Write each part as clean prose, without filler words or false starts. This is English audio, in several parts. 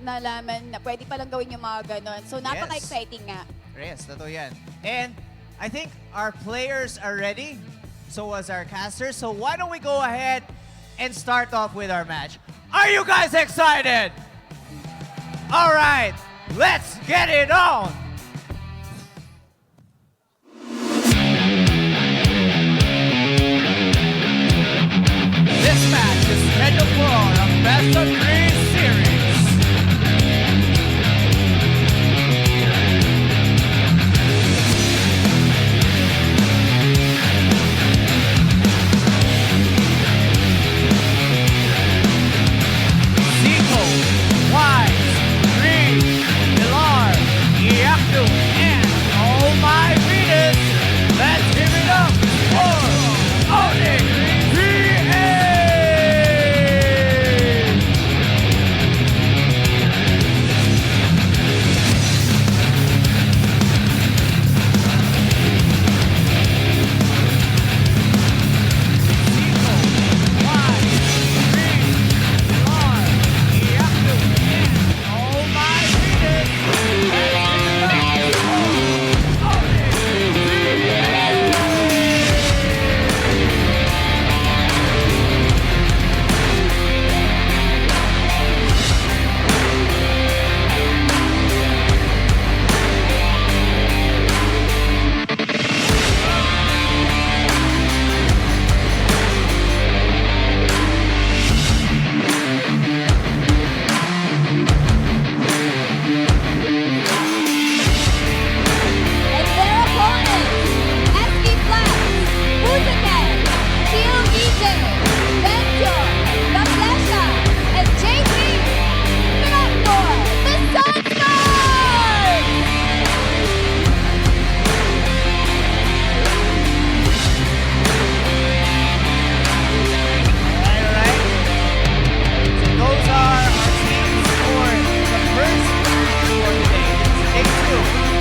nalaman na pwede palang gawin yung mga ganon. So, napaka-exciting nga. Yes, totoo yan. And I think our players are ready. So was our casters. So why don't we go ahead and start off with our match. Are you guys excited? All right, let's get it on. This match is scheduled for a best of 3 series. Zico, Wise, Green, Pilar, Iacu, and oh my Venus. Let's give it up for Onyx PH! And their opponents, Mpl-Ph, Mpl-Ph, Venture, Mpl-Ph, and JP, Pinaktor, the Sunstars! Alright. So those are our teams for the first for today. Day 2.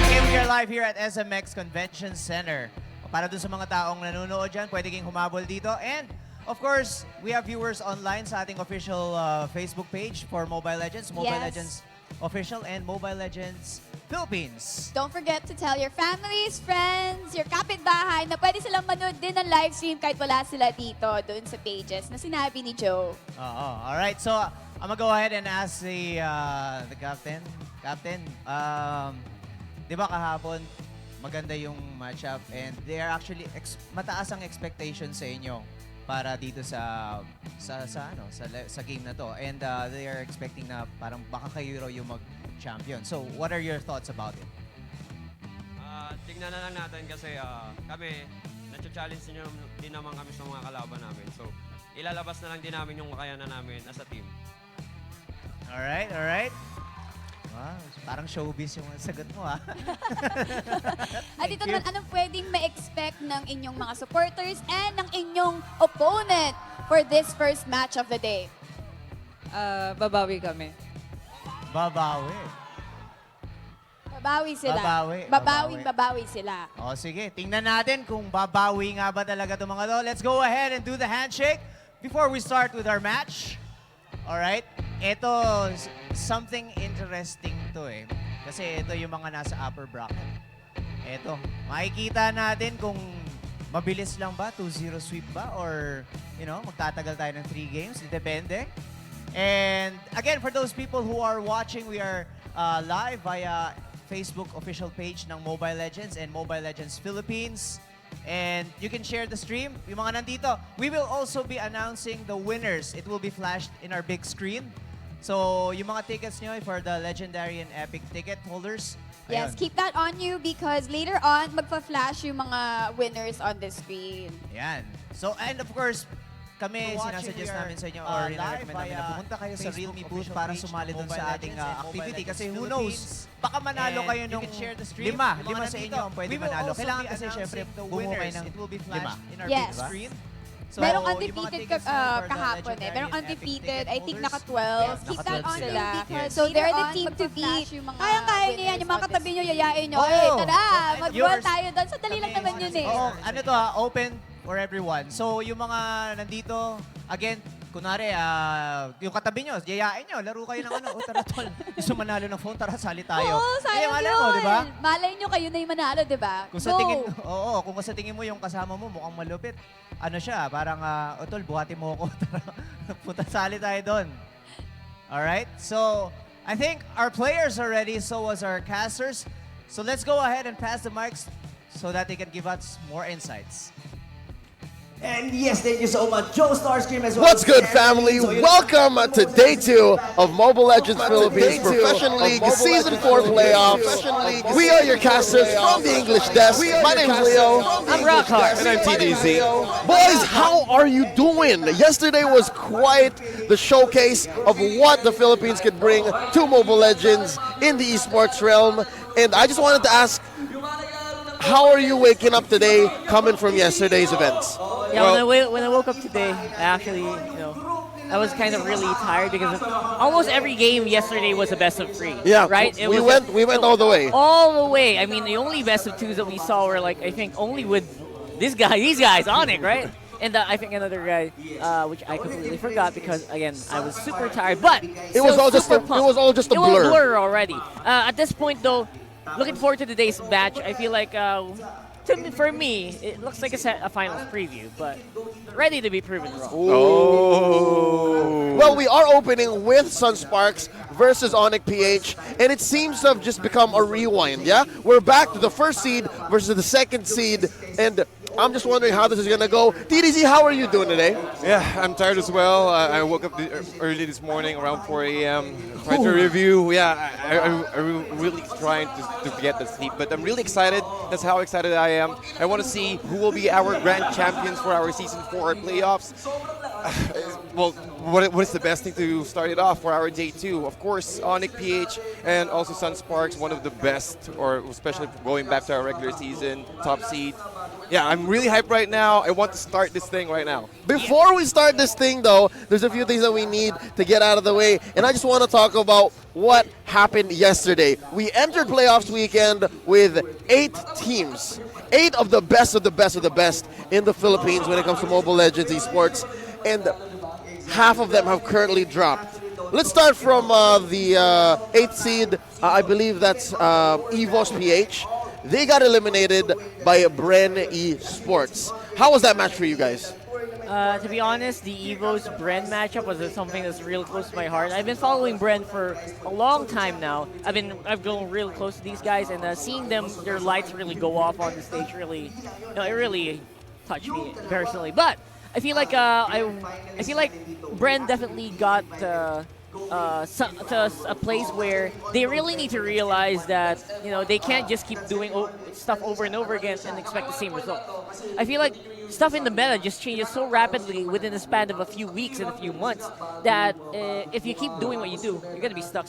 Okay, we are live here at SMX Convention Center. Para dun sa mga taong nanonood dyan, pwede kayong humabol dito. And, of course, we have viewers online sa ating official Facebook page for Mobile Legends. Mobile Yes. Legends Official and Mobile Legends Philippines. Don't forget to tell your families, friends, your kapitbahay na pwede silang manood din ng live stream kahit wala sila dito doon sa pages na sinabi ni Joe. Oo. Alright, so I'm gonna go ahead and ask the captain. Captain, di ba kahapon maganda yung matchup and they are actually mataas ang expectation sa inyo para dito sa game na to. And they are expecting na parang baka kayo raw yung mag-champion. So, what are your thoughts about it? Tingnan na lang natin kasi kami, na-challenge din naman kami sa mga kalaban namin. So, ilalabas na lang din namin yung kakayanan namin as a team. Alright, alright. Wow, parang showbiz yung sagot mo, ah. At ito naman, anong pwedeng ma-expect ng inyong mga supporters and ng inyong opponent for this first match of the day? Babawi kami. Babawi. Babawi sila. Babawi. Sila. O sige, tingnan natin kung babawi nga ba talaga itong mga to. Let's go ahead and do the handshake before we start with our match. Alright? Ito, something interesting to eh. Kasi ito yung mga nasa upper bracket. Ito, makikita natin kung mabilis lang ba, 2-0 sweep ba, or, magtatagal tayo ng 3 games. Depende. And again, for those people who are watching, we are live via Facebook official page ng Mobile Legends and Mobile Legends Philippines. And you can share the stream. Yung mga nandito, we will also be announcing the winners. It will be flashed in our big screen. So, yung mga tickets nyo for the legendary and epic ticket holders. Yes, ayun. keep that on you because later on, magpa-flash yung mga winners on the screen. Yan. So, and of course, kami sinasuggest namin sa inyo or recommend namin na pumunta kayo sa Realme booth para sumali dun sa ating activity. Kasi who knows, baka manalo kayo nung lima sa inyo ang pwede manalo. Kailangan kasi syempre bumuo kayo ng lima. Yes. Screen. So, Merong yung mga undefeated tickets nyo for the kahapon eh. legendary Merong and epic undefeated, ticket I think holders. naka-12. Yes, Keep that naka-12 on sila. them Yes. because so they're the team to beat. Kayang-kaya niyo yan. Yung mga katabi niyo, yayain niyo. Oo. Eh, tara, mag-ball Yours. tayo doon. Sandali lang naman yun eh. Oo, ano to open for everyone. So, yung mga nandito, again, kunwari, yung katabi nyo, yayain nyo, laro kayo ng ano, tara tol, gusto manalo ng phone, tara sali tayo. Oo, sayang malay yun. mo, di ba? Malay nyo kayo na yung manalo, di ba? Kung sa tingin, kung sa tingin mo yung kasama mo mukhang malupit, ano siya, parang, tol, buhati mo ako, tara, punta sali tayo doon. Alright, so, I think our players are ready, so was our casters. So let's go ahead and pass the mics so that they can give us more insights. And yes, thank you so much, Joe Starscream as well. What's good, family? Welcome to Day 2 of Mobile Legends Philippines Professional League Season 4 playoffs. We are your casters from the English desk. My name is Leo. I'm Rockhart. And I'm TDZ. Boys, how are you doing? Yesterday was quite the showcase of what the Philippines could bring to Mobile Legends in the esports realm. And I just wanted to ask, how are you waking up today coming from yesterday's events? Yeah, when I woke up today, I actually, I was kind of really tired because almost every game yesterday was a best of 3. Yeah, right. We went all the way. All the way. I mean, the only best of 2s that we saw were like I think only with these guys, Onyx, right? And I think another guy, which I completely forgot because again I was super tired. But it was all just a blur already. At this point, though, looking forward to today's match. I feel like. For me, it looks like a finals preview, but ready to be proven wrong. Oh. Well, we are opening with Sunsparks versus Mpl-Ph, and it seems to have just become a rewind, yeah? We're back to the first seed versus the second seed, and I'm just wondering how this is going to go. TDZ, how are you doing today? Yeah, I'm tired as well. I woke up early this morning around 4 a.m. trying to review. Yeah, I'm really trying to get the sleep, but I'm really excited. That's how excited I am. I want to see who will be our grand champions for our Season 4 playoffs. Well, what is the best thing to start it off for our Day 2? Of course, Mpl-Ph and also Sunsparks, one of the best, or especially going back to our regular season, top seed. Yeah, I'm really hyped right now. I want to start this thing right now. Before we start this thing, though, there's a few things that we need to get out of the way, and I just want to talk about what happened yesterday. We entered playoffs weekend with 8 teams. 8 of the best of the best of the best in the Philippines when it comes to Mobile Legends esports, and half of them have currently dropped. Let's start from the 8th seed. I believe that's Mpl-Ph. They got eliminated by Bren Esports. How was that match for you guys? To be honest, the Evo's Bren matchup was something that's real close to my heart. I've been following Bren for a long time now. I've grown real close to these guys, and seeing their lights really go off on the stage really, it really touched me personally. But I feel like I feel like Bren definitely got to a place where they really need to realize that they can't just keep doing stuff over and over again and expect the same result. I feel like stuff in the meta just changes so rapidly within the span of a few weeks and a few months that if you keep doing what you do, you're gonna be stuck.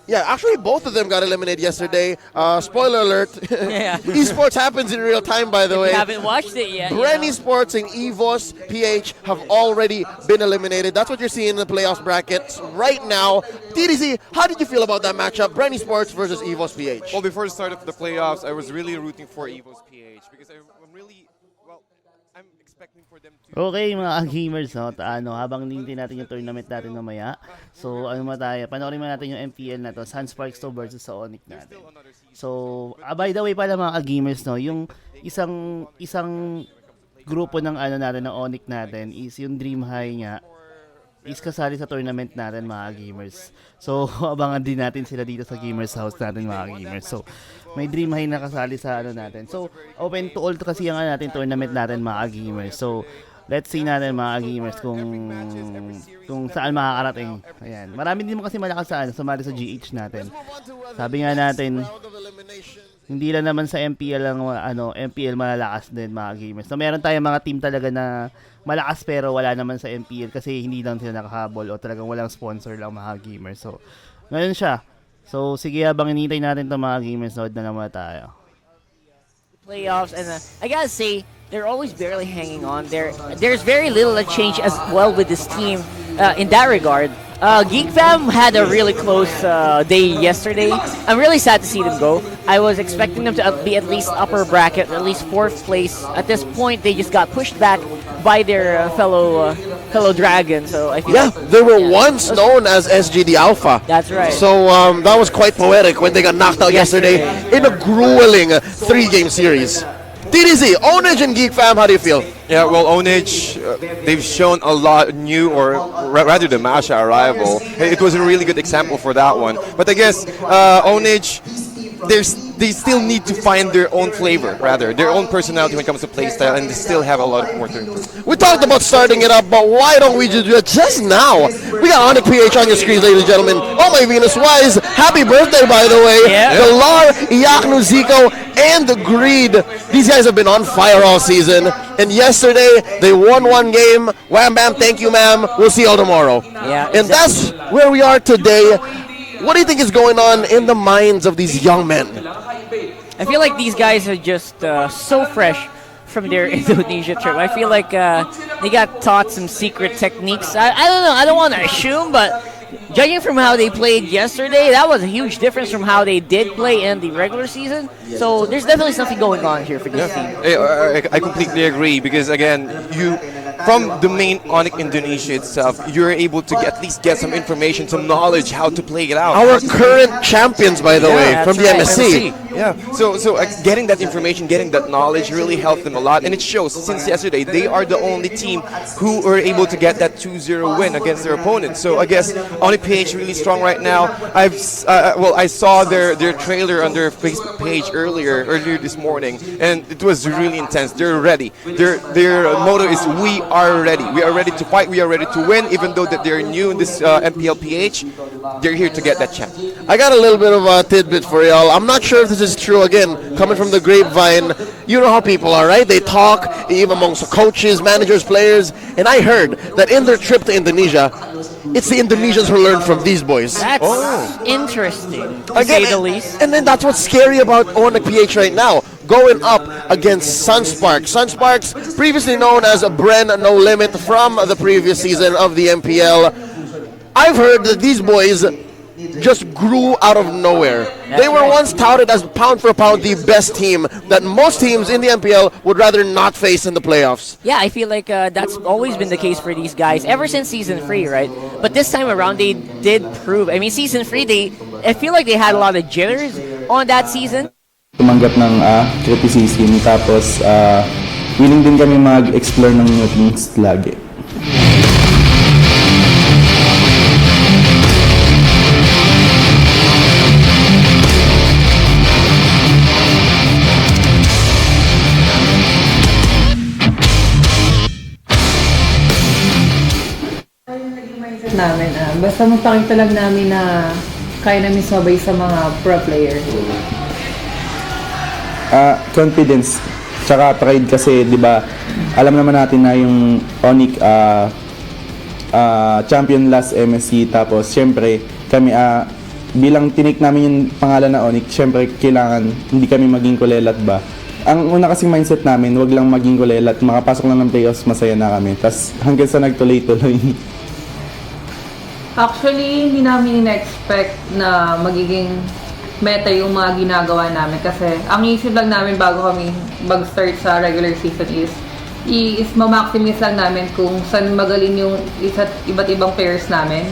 Yeah, actually, both of them got eliminated yesterday. Spoiler alert. Yeah. Esports happens in real time, by the way. If you haven't watched it yet. Bren Esports and Mpl-Ph have already been eliminated. That's what you're seeing in the playoffs brackets right now. TDZ, how did you feel about that matchup? Bren Esports versus Mpl-Ph. Well, before the start of the playoffs, I was really rooting for Mpl-Ph because I'm expecting for them to... Okay mga gamers, no? Habang nintay natin yung tournament natin mamaya. So panoorin mo natin yung MPL na to, Sunsparks to versus sa Onyx natin. So, by the way pala mga gamers, no, yung isang grupo ng natin ng Onyx natin is yung Dream High nga is kasali sa tournament natin mga gamers. So, abangan din natin sila dito sa Gamers House natin mga gamers. So, may Dream High na kasali sa natin. So, open to all kasi ang natin tournament natin mga gamers. So, let's see natin mga gamers kung saan makakarating. Ayan. Marami din mo kasi malakas sumali sa GH natin. Sabi nga natin, hindi lang naman sa MPL lang MPL malalakas din mga gamers. So meron tayong mga team talaga na malakas pero wala naman sa MPL kasi hindi lang sila nakahabol o talagang walang sponsor lang mga gamers. So ngayon siya. So sige, habang hinihintay natin 'tong mga gamers, nood na naman tayo. Playoffs, and I gotta say they're always barely hanging on. There's very little that changed as well with this team in that regard. Geek Fam had a really close day yesterday. I'm really sad to see them go. I was expecting them to be at least upper bracket, at least 4th place. At this point, they just got pushed back by their fellow fellow dragon. So I feel Yeah, like, they were yeah. once known as SGD Alpha. That's right. So that was quite poetic when they got knocked out yesterday in a grueling 3-game series. TDZ, Onage and Geek Fam, how do you feel? Yeah, well, Onage, they've shown a lot new, or rather the Masha arrival. It was a really good example for that one. But I guess Onage, they still need to find their own flavor, rather, their own personality when it comes to playstyle, and they still have a lot more to improve. We talked about starting it up, but why don't we just do it just now? We got Mpl-Ph on your screen, ladies and gentlemen. Oh my Venus Wise, happy birthday, by the way. Yeah. Galar, Iaknu, Zico, and Greed. These guys have been on fire all season. And yesterday, they won 1 game. Wham bam, thank you ma'am. We'll see y'all tomorrow. Yeah, And that's where we are today. What do you think is going on in the minds of these young men? I feel like these guys are just so fresh from their Indonesia trip. I feel like they got taught some secret techniques. I don't know. I don't want to assume, but judging from how they played yesterday, that was a huge difference from how they did play in the regular season. So there's definitely something going on here for this team. I completely agree, because again, from the main Onyx Indonesia itself, you're able to at least get some information, some knowledge how to play it out. Our current champions, by the way, from the MSC. Yeah, so getting that information, getting that knowledge really helped them a lot, and it shows. Since yesterday, they are the only team who were able to get that 2-0 win against their opponent. So I guess Mpl-Ph really strong right now. I saw their trailer on their Facebook page earlier this morning, and it was really intense. They're ready. Their motto is "We are ready. We are ready to fight. We are ready to win." Even though that they're new in this Mpl-Ph, they're here to get that chance. I got a little bit of a tidbit for y'all. I'm not sure if this is true. Again, coming from the grapevine, you know how people are, right? They talk, even amongst coaches, managers, players. And I heard that in their trip to Indonesia, it's the Indonesians who learned from these boys. That's interesting, to say the least. And then that's what's scary about Mpl-Ph right now. Going up against Sunsparks. Sunsparks, previously known as Bren No Limit from the previous season of the MPL. I've heard that these boys just grew out of nowhere. They were once touted as pound for pound the best team that most teams in the MPL would rather not face in the playoffs. Yeah, I feel like that's always been the case for these guys ever since season 3, right? But this time around, they did prove. I mean, season 3, I feel like they had a lot of jitters on that season. Tumanggap ng criticism, tapos willing din kami mag-explore ng new things lagi. Namin, basta magpakita lang namin na kaya namin sabay sa mga pro player. Confidence, tsaka pride kasi, di ba, alam naman natin na yung Onyx champion last MSC, tapos syempre kami bilang tinik namin yung pangalan na Onyx, syempre kailangan hindi kami maging kulelat ba. Ang una kasing mindset namin, wag lang maging kulelat, makapasok lang ng playoffs, masaya na kami. Tapos hanggang sa nagtuloy-tuloy. Actually, hindi namin in-expect na magiging meta yung mga ginagawa namin kasi ang isip lang namin bago kami mag-start sa regular season is ma-maximize lang namin kung saan magaling yung iba't ibang players namin.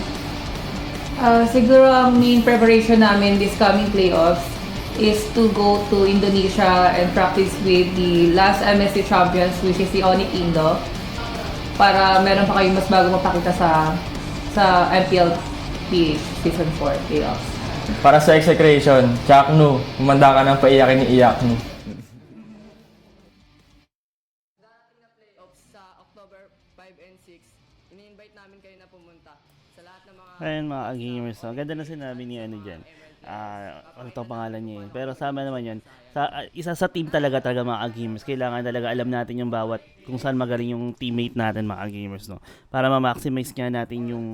Siguro ang main preparation namin this coming playoffs is to go to Indonesia and practice with the last MSC champions, which is the Onyx Indo, para meron pa kayong mas bago mapakita sa Mpl-Ph Season 4 playoffs. Para sa execration, Chaknu, umanda ka ng paiyakin ni Iyaknu. Darating na playoffs sa October 5 and 6, ini-invite namin kayo na pumunta sa lahat ng mga... Ayun mga gamers, no? Ganda na sinabi ni ano dyan. Ano itong pangalan niya yun. Pero sama naman yun, isa sa team talaga mga gamers. Kailangan talaga alam natin yung bawat, kung saan magaling yung teammate natin mga gamers, no? Para ma-maximize nga natin yung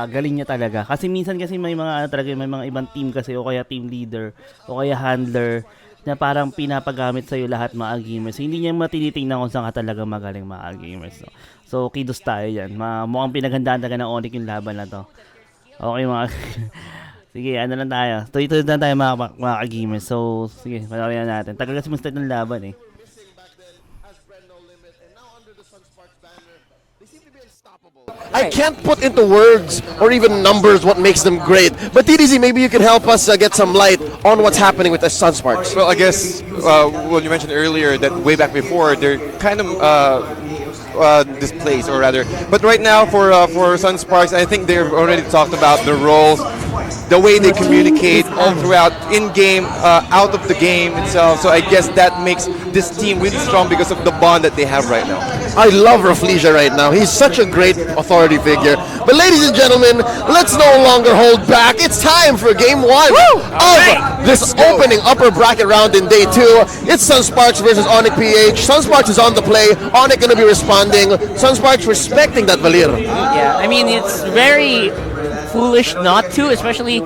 galing niya talaga. Kasi minsan kasi may mga may mga ibang team kasi, o kaya team leader, o kaya handler, na parang pinapagamit sa'yo lahat mga gamers. Hindi niya matinitingnan kung saan ka talaga magaling mga gamers, no? So, kidos tayo yan. Mukhang pinaghandaan talaga ng Onyx yung laban na to. Okay mga... Sige, ano lang tayo. Tuloy-tuloy lang tayo mga gamers. So, sige, panoorin na natin. Tagal kasi mag-start ng laban eh. I can't put into words or even numbers what makes them great. But TDZ, maybe you can help us get some light on what's happening with the Sunsparks. Well, I guess, well, you mentioned earlier that way back before, they're kind of displaced, or rather. But right now, for Sunsparks, I think they've already talked about the roles, the way they communicate all throughout, in-game, out of the game itself. So I guess that makes this team really strong because of the bond that they have right now. I love Rafflesia right now. He's such a great authority figure. But ladies and gentlemen, let's no longer hold back. It's time for game 1 of this opening upper bracket round in day 2. It's Sunsparks versus Mpl-Ph. Sunsparks is on the play. Onyx going to be responding. Sunsparks respecting that Valir. Yeah, I mean, it's very foolish not to, especially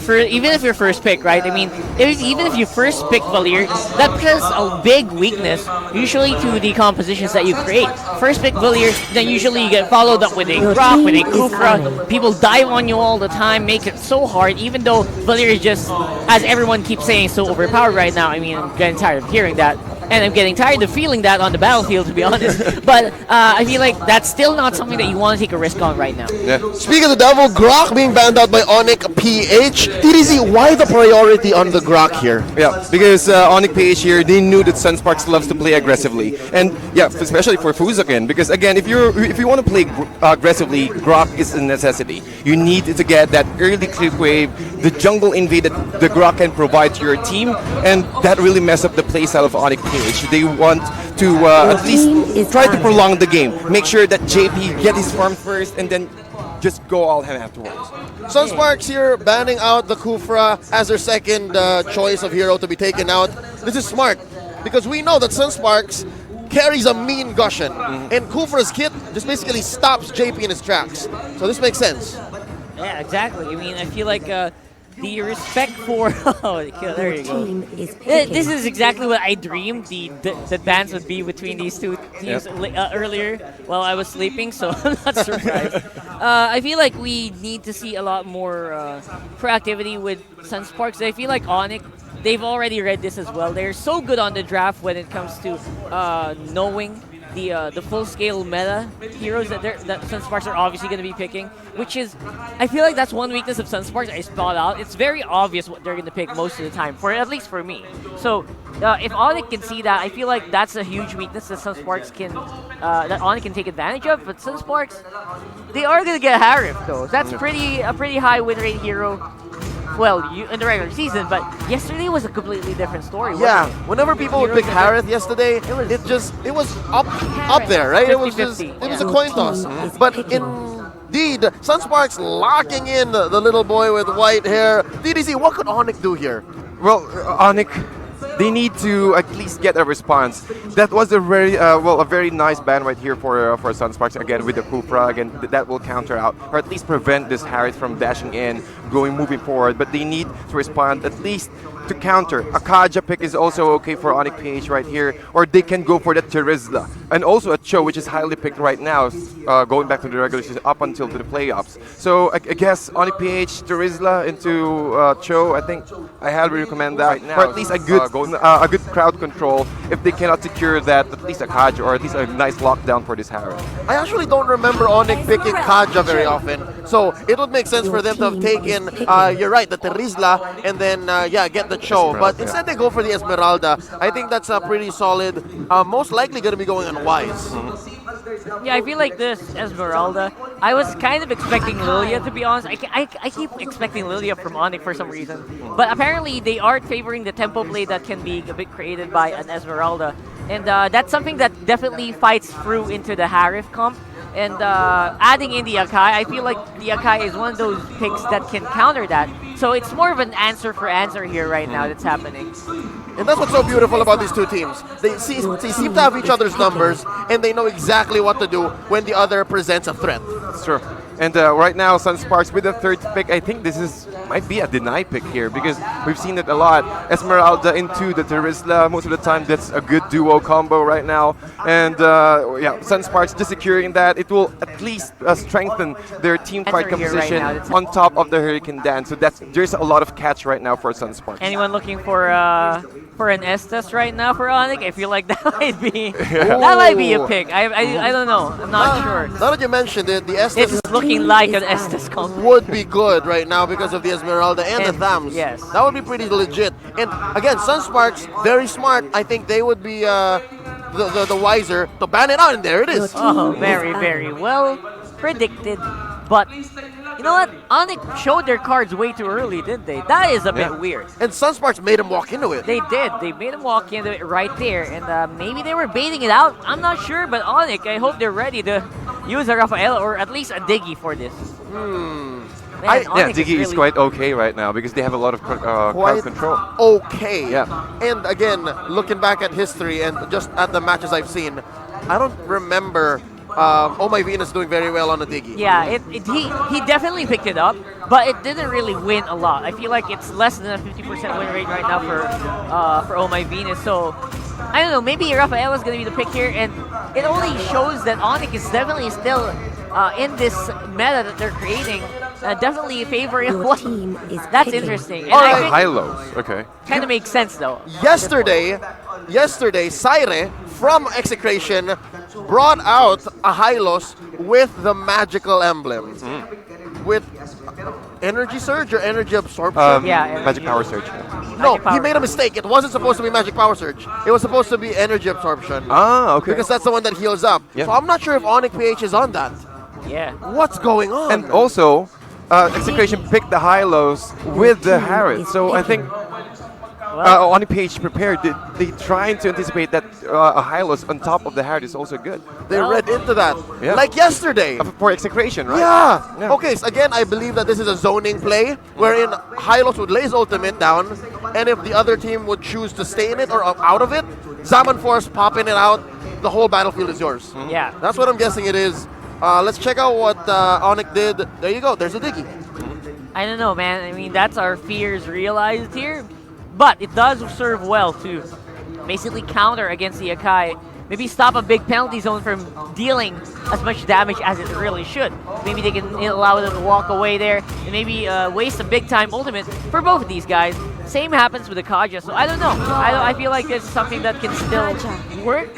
for even if you're first pick, right? I mean, even if you first pick Valir, that presents a big weakness usually to the compositions that you create. First pick Valir, then usually you get followed up with a Grok, with a Kufra. People dive on you all the time, make it so hard, even though Valir is just, as everyone keeps saying, so overpowered right now. I mean, I'm getting tired of hearing that. And I'm getting tired of feeling that on the battlefield, to be honest. But I feel like that's still not something that you want to take a risk on right now. Yeah. Speaking of the devil, Grok being banned out by Mpl-Ph. TDZ, why the priority on the Grok here? Yeah, because Mpl-Ph here, they knew that Sunsparks loves to play aggressively, and yeah, especially for Fuzakin, because again, if you want to play aggressively, Grok is a necessity. You need to get that early creep wave, the jungle invade that the Grok can provide to your team, and that really mess up the playstyle of Mpl-Ph. They want to at least try to prolong the game, make sure that JP get his farm first, and then just go all him afterwards. Sunsparks here banning out the Kufra as their second choice of hero to be taken out. This is smart because we know that Sunsparks carries a mean Gushen, and Kufra's kit just basically stops JP in his tracks. So this makes sense. Yeah, exactly. I mean, I feel like the respect for there you go. This is exactly what I dreamed the dance would be between these two teams earlier while I was sleeping, so I'm not surprised. I feel like we need to see a lot more proactivity with Sunsparks. I feel like Onyx, they've already read this as well. They're so good on the draft when it comes to knowing the full-scale meta heroes that Sunsparks are obviously going to be picking, which is, I feel like that's one weakness of Sunsparks I spot out. It's very obvious what they're going to pick most of the time, at least for me. So if Onyx can see that, I feel like that's a huge weakness that Sunsparks can, that Onyx can take advantage of. But Sunsparks, they are going to get Harif though. That's a pretty high win rate hero. Well, in the regular season, but yesterday was a completely different story. Yeah, whenever people would pick Harith yesterday, it was up there, right? It was a coin toss. But indeed, Sunsparks locking in the little boy with white hair. TDC, what could Onyx do here? Well, Onyx, they need to at least get a response. That was a very nice ban right here for Sunsparks, again with the Kufra. Again, that will counter out, or at least prevent this Harith from dashing in, moving forward. But they need to respond at least to counter. A Kaja pick is also okay for Mpl-Ph right here, or they can go for the Terizla. And also a Cho, which is highly picked right now, going back to the regular season up until the playoffs. So I guess Mpl-Ph, Terizla into Cho, I think I highly recommend that right now. Or at least a good crowd control if they cannot secure that, at least a Kaja, or at least a nice lockdown for this Harith. I actually don't remember Onyx picking Kaja very often, so it would make sense for them to have taken, you're right, the Terizla, and then, get the Cho. But instead they go for the Esmeralda. I think that's a pretty solid, most likely going to be going on Wise. Yeah, I feel like this Esmeralda, I was kind of expecting Lilia, to be honest. I keep expecting Lilia from Onyx for some reason. But apparently they are favoring the tempo play that can be a bit created by an Esmeralda. And that's something that definitely fights through into the Harith comp. And adding in the Akai, I feel like the Akai is one of those picks that can counter that. So it's more of an answer for answer here right now that's happening. And that's what's so beautiful about these two teams. They seem to have each other's numbers, and they know exactly what to do when the other presents a threat. That's true. And right now, Sunsparks with the third pick, I think this is might be a deny pick here because we've seen it a lot. Esmeralda into the Terizla, most of the time that's a good duo combo right now. And yeah, Sunsparks just securing that. It will at least strengthen their team fight Enter here right composition now. It's- on top of the Hurricane Dance. So there's a lot of catch right now for Sunsparks. Anyone looking for an Estes right now for Onyx? I feel like that might be a pick. I don't know. I'm not sure. Now that you mentioned it, the Estes It's looking like an Estes combo. would be good right now because of the Esmeralda and the Thams. Yes. That would be pretty legit. And again, Sunsparks, very smart. I think they would be the wiser to ban it out, and there it is. Oh, very, very well predicted. But you know what? Onyx showed their cards way too early, didn't they? That is a bit weird. And Sunsparks made him walk into it. They did. They made him walk into it right there. And maybe they were baiting it out. I'm not sure. But Onyx, I hope they're ready to use a Rafaela or at least a Diggy for this. Man, Yeah, Onyx Diggy is really- quite okay right now because they have a lot of crowd Quite control. okay. Yeah. And again, looking back at history and just at the matches I've seen, I don't remember Oh My Venus doing very well on the Diggy. Yeah, he definitely picked it up, but it didn't really win a lot. I feel like it's less than a 50% win rate right now for Oh My Venus. So I don't know. Maybe Rafaela's gonna be the pick here, and it only shows that Onyx is definitely still in this meta that they're creating. Definitely favoring one. Team is That's picking. interesting. And All I right. think High-lows, okay. kind of makes sense though. Yesterday, Saire from Execration brought out a Hylos with the magical emblem. With energy surge or energy absorption? Yeah, Magic Power Surge. No, Magic Power he made a mistake. It wasn't supposed to be magic power surge. It was supposed to be energy absorption. Ah, okay. Because that's the one that heals up. Yeah. So I'm not sure if Mpl-Ph is on that. Yeah. What's going on? And also, Execration picked the high-lows with the Harriet. So I think on the page prepared, they trying to anticipate that a high-lows on top of the Harriet is also good. They read into that. Yeah. Like yesterday. For Execration, right? Yeah. Okay, so again, I believe that this is a zoning play wherein Hylos would lay his ultimate down, and if the other team would choose to stay in it or out of it, Zaman Force popping it out, the whole battlefield is yours. Yeah. That's what I'm guessing it is. Let's check out what Onyx did. There you go. There's a Diggy. I don't know, man. I mean, that's our fears realized here. But it does serve well to basically counter against the Akai. Maybe stop a big penalty zone from dealing as much damage as it really should. Maybe they can allow them to walk away there and maybe waste a big time ultimate for both of these guys. Same happens with the Kaja, so I don't know. I feel like it's something that can still work.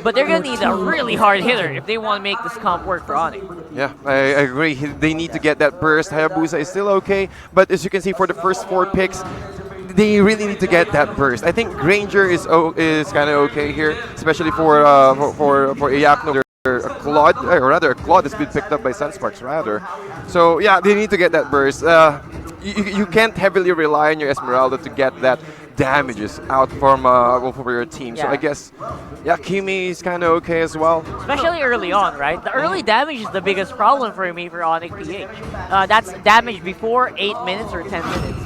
But they're going to need a really hard hitter if they want to make this comp work for Onyx. Yeah, I agree. They need to get that burst. Hayabusa is still okay, but as you can see for the first 4 picks, they really need to get that burst. I think Granger is kind of okay here, especially for Iyakno. A Claude, or rather a Claude has been picked up by Sunsparks rather. So yeah, they need to get that burst. You can't heavily rely on your Esmeralda to get that damages out from for your team. So Yeah. I guess yeah, Kimi is kind of okay as well. Especially early on, right? The early damage is the biggest problem for me for Onyx PH. That's damage before 8 minutes or 10 minutes.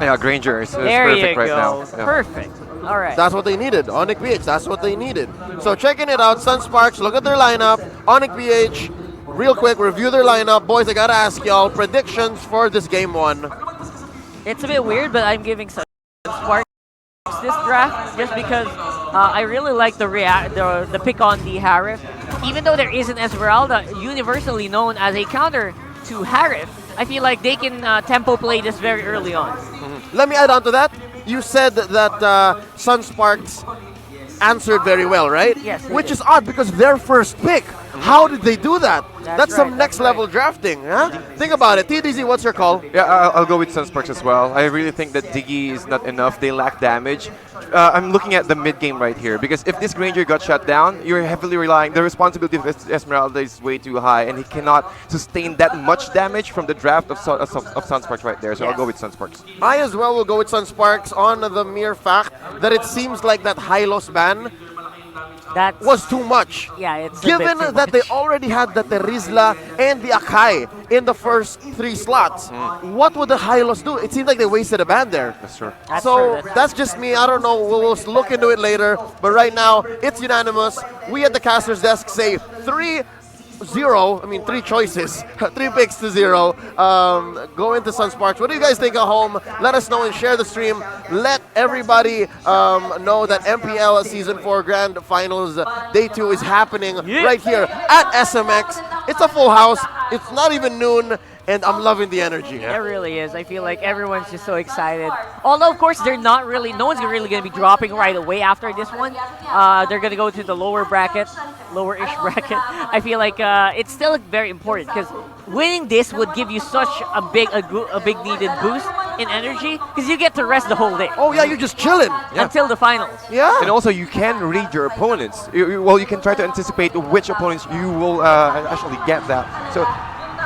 Yeah, Granger is There perfect you right go. now. Yeah. Perfect. All right. That's what they needed. Mpl-Ph, that's what they needed. So checking it out, Sunsparks, look at their lineup. Mpl-Ph, real quick, review their lineup. Boys, I gotta ask y'all, predictions for this game 1. It's a bit weird, but I'm giving Sunsparks this draft just because I really like the pick on the Harif. Even though there isn't Esmeralda, universally known as a counter to Harif, I feel like they can tempo play this very early on. Let me add on to that. You said that Sunsparks answered very well, right? Yes, they Which did. is odd because their first pick. How did they do that? That's some right, next that's level drafting, huh? Think about it. TDZ, what's your call? Yeah, I'll go with Sunsparks as well. I really think that Diggy is not enough. They lack damage. I'm looking at the mid game right here because if this Granger got shut down, you're heavily relying. The responsibility of Esmeralda is way too high, and he cannot sustain that much damage from the draft of Sunsparks right there. So I'll go with Sunsparks. I as well will go with Sunsparks on the mere fact that it seems like that Hylos ban That was too much. Yeah, it's a Given bit too that they much. already had the Terizla and the Akai in the first 3 slots, what would the Hylos do? It seems like they wasted a ban there. That's true. That's So true, that's just me. I don't know. We'll look into it later. But right now, it's unanimous. We at the caster's desk say 3 0, I mean 3 choices, 3 picks to 0, go into Sunsparks. What do you guys think at home? Let us know and share the stream. Let everybody know that MPL Season 4 Grand Finals Day 2 is happening right here at SMX. It's a full house. It's not even noon. And I'm loving the energy. It really is. I feel like everyone's just so excited. Although, of course, no one's really going to be dropping right away after this one. They're going to go to the lower bracket, lower-ish bracket. I feel like it's still very important because winning this would give you such a big needed boost in energy because you get to rest the whole day. Oh yeah, you're just chilling until the finals. Yeah. And also, you can read your opponents. Well, you can try to anticipate which opponents you will actually get that. So,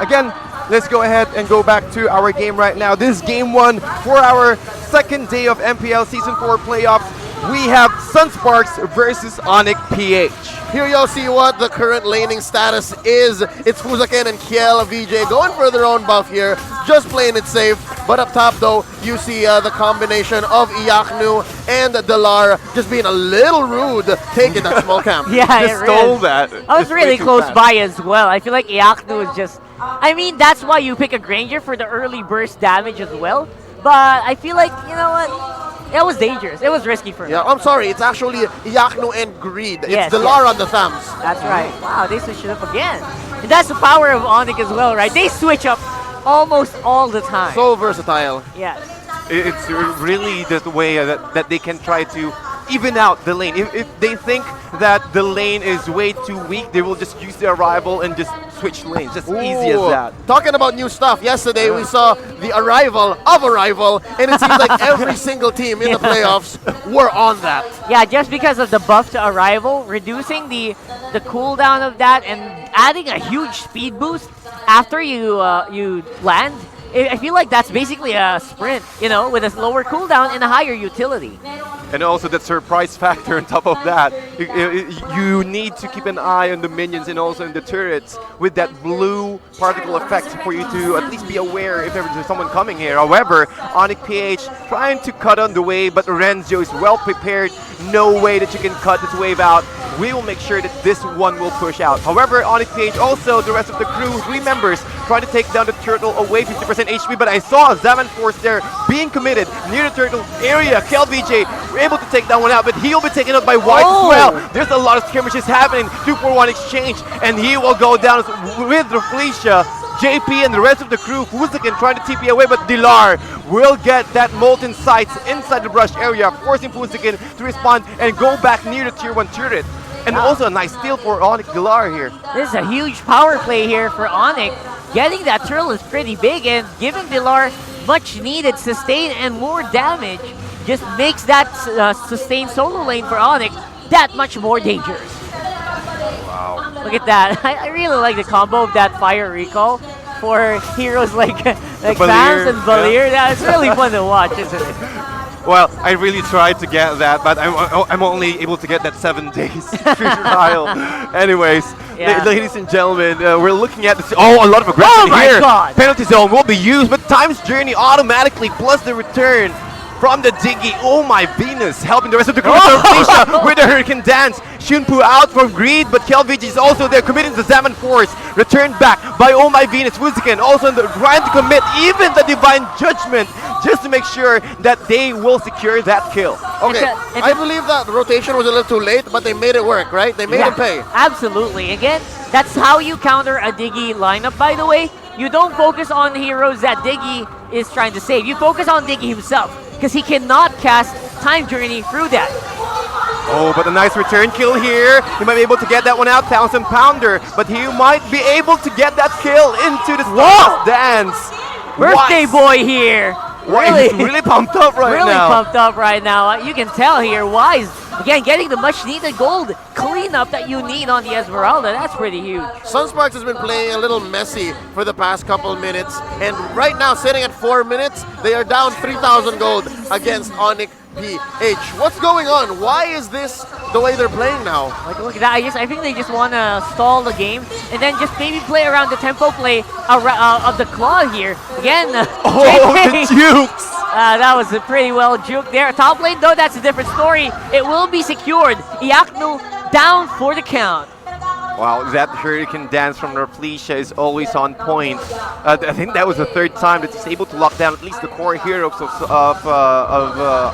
again, let's go ahead and go back to our game right now. This is game 1 for our second day of MPL Season 4 playoffs. We have Sunsparks versus Mpl-Ph. Here you'll see what the current laning status is. It's Fuzaken and Mpl-Ph going for their own buff here, just playing it safe. But up top though, you see the combination of Iyaknu and Delar just being a little rude, taking that small camp. Yeah, just stole that. I was really close by as well. I feel like Iyaknu is just... I mean, that's why you pick a Granger for the early burst damage as well. But I feel like, you know what? It was dangerous. It was risky for him. Yeah, I'm sorry. It's actually Iyaknu and Greed. Yes, it's Delar on the thumbs. That's right. Wow, they switched it up again. And that's the power of Onyx as well, right? They switch up almost all the time. So versatile. Yes. It's really the way that they can try to even out the lane. If they think that the lane is way too weak, they will just use the arrival and just switch lanes. Just easy as that. Talking about new stuff, yesterday we saw the arrival of Arrival, and it seems like every single team in the playoffs were on that. Yeah, just because of the buff to Arrival, reducing the cooldown of that and adding a huge speed boost after you land. I feel like that's basically a sprint, you know, with a lower cooldown and a higher utility. And also the surprise factor on top of that. You need to keep an eye on the minions and also in the turrets with that blue particle effect for you to at least be aware if there's someone coming here. However, Mpl-Ph trying to cut on the wave, but Renzo is well prepared. No way that you can cut this wave out. We will make sure that this one will push out. However, Mpl-Ph, also the rest of the crew, 3 members, trying to take down the turtle away, 50% HP, but I saw Zaman Force there being committed near the turtle area. Mpl-Ph were able to take that one out, but he'll be taken out by White as well. There's a lot of skirmishes happening, 2-4-1 exchange, and he will go down with Felicia, JP, and the rest of the crew. Fuzaken trying to TP away, but Delar will get that Molten Sights inside the brush area, forcing Fuzaken to respond and go back near the tier 1 turret. And also a nice steal for Onyx Delar here. This is a huge power play here for Onyx. Getting that turtle is pretty big, and giving Delar much needed sustain and more damage just makes that sustained solo lane for Onyx that much more dangerous. Wow. Look at that. I really like the combo of that fire recall for heroes like Vams and Valir. Yeah. That's really fun to watch, isn't it? Well, I really tried to get that, but I'm only able to get that 7 days trial. Anyways, ladies and gentlemen, we're looking at this. Oh, a lot of aggression here. God. Penalty zone will be used, but Time's Journey automatically plus the return from the Diggy. Oh my Venus, helping the rest of the crew with the Hurricane Dance. Shunpu out from Greed, but Mpl-Ph is also there, committing the Zaman Force. Returned back by Oh My Venus. Fuzaken also trying to commit even the Divine Judgment just to make sure that they will secure that kill. Okay, I believe that rotation was a little too late, but they made it work, right? They made it pay. Absolutely. Again, that's how you counter a Diggy lineup, by the way. You don't focus on heroes that Diggy is trying to save. You focus on Diggy himself, because he cannot cast Time Journey through that. Oh, but a nice return kill here. He might be able to get that one out, 1,000 Pounder, but he might be able to get that kill into the Stars Dance. Birthday boy here. Really? He's really pumped up right now. Really pumped up right now. You can tell here, Wise, again, getting the much needed gold cleanup that you need on the Esmeralda. That's pretty huge. Sunsparks has been playing a little messy for the past couple minutes, and right now, sitting at 4 minutes, they are down 3,000 gold against Mpl-Ph. What's going on? Why is this the way they're playing now? Like, look at that. I think they just want to stall the game and then just maybe play around the tempo play of the claw here. Again, the jukes! that was a pretty well juke there. Top lane, though, that's a different story. It will be secured. Iyaknu down for the count. Wow, that hurricane dance from Mpl-Ph is always on point. I think that was the third time that he's able to lock down at least the core heroes of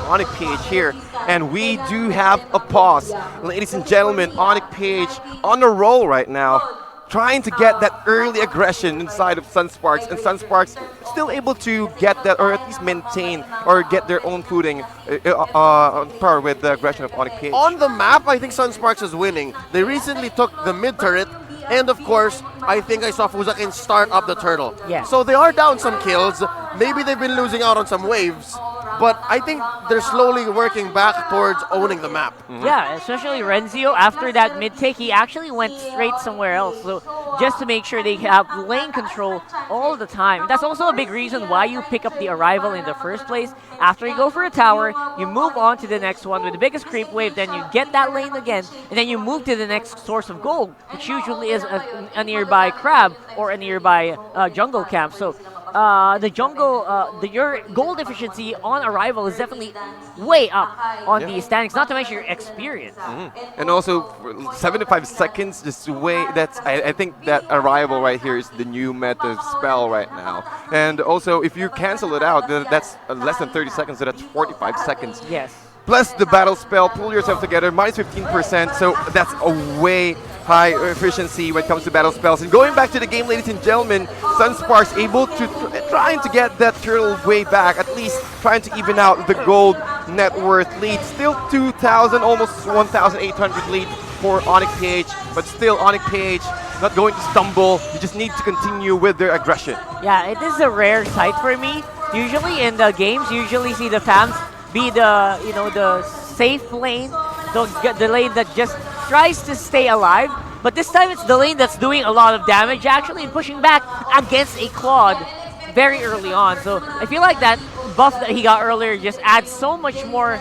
Mpl-Ph here. And we do have a pause. Ladies and gentlemen, Mpl-Ph on a roll right now, trying to get that early aggression inside of Sunsparks, and Sunsparks still able to get that, or at least maintain, or get their own footing on par with the aggression of Mpl-Ph. On the map, I think Sunsparks is winning. They recently took the mid turret, and of course, I think I saw Fuzakin start up the turtle. Yeah. So they are down some kills. Maybe they've been losing out on some waves, but I think they're slowly working back towards owning the map. Yeah, especially Renzio, after that mid-take, he actually went straight somewhere else. So just to make sure they have lane control all the time. That's also a big reason why you pick up the arrival in the first place. After you go for a tower, you move on to the next one with the biggest creep wave, then you get that lane again, and then you move to the next source of gold, which usually is a nearby crab or a nearby jungle camp. So the jungle, your gold efficiency on arrival is definitely way up on the standings, not to mention your experience. And also, for 75 seconds, just way, I think that arrival right here is the new meta spell right now. And also, if you cancel it out, that's less than 30 seconds, so that's 45 seconds. Yes. Plus the battle spell, pull yourself together, minus 15%, so that's a way high efficiency when it comes to battle spells. And going back to the game, ladies and gentlemen, Sunsparks able to trying to get that turtle way back, at least trying to even out the gold net worth lead. Still 2,000, almost 1,800 lead for Mpl-Ph, but still Mpl-Ph not going to stumble. You just need to continue with their aggression. Yeah, it is a rare sight for me. Usually in the games, usually see the fans be the, the safe lane, the lane that just tries to stay alive. But this time it's the lane that's doing a lot of damage actually and pushing back against a Claude very early on. So I feel like that buff that he got earlier just adds so much more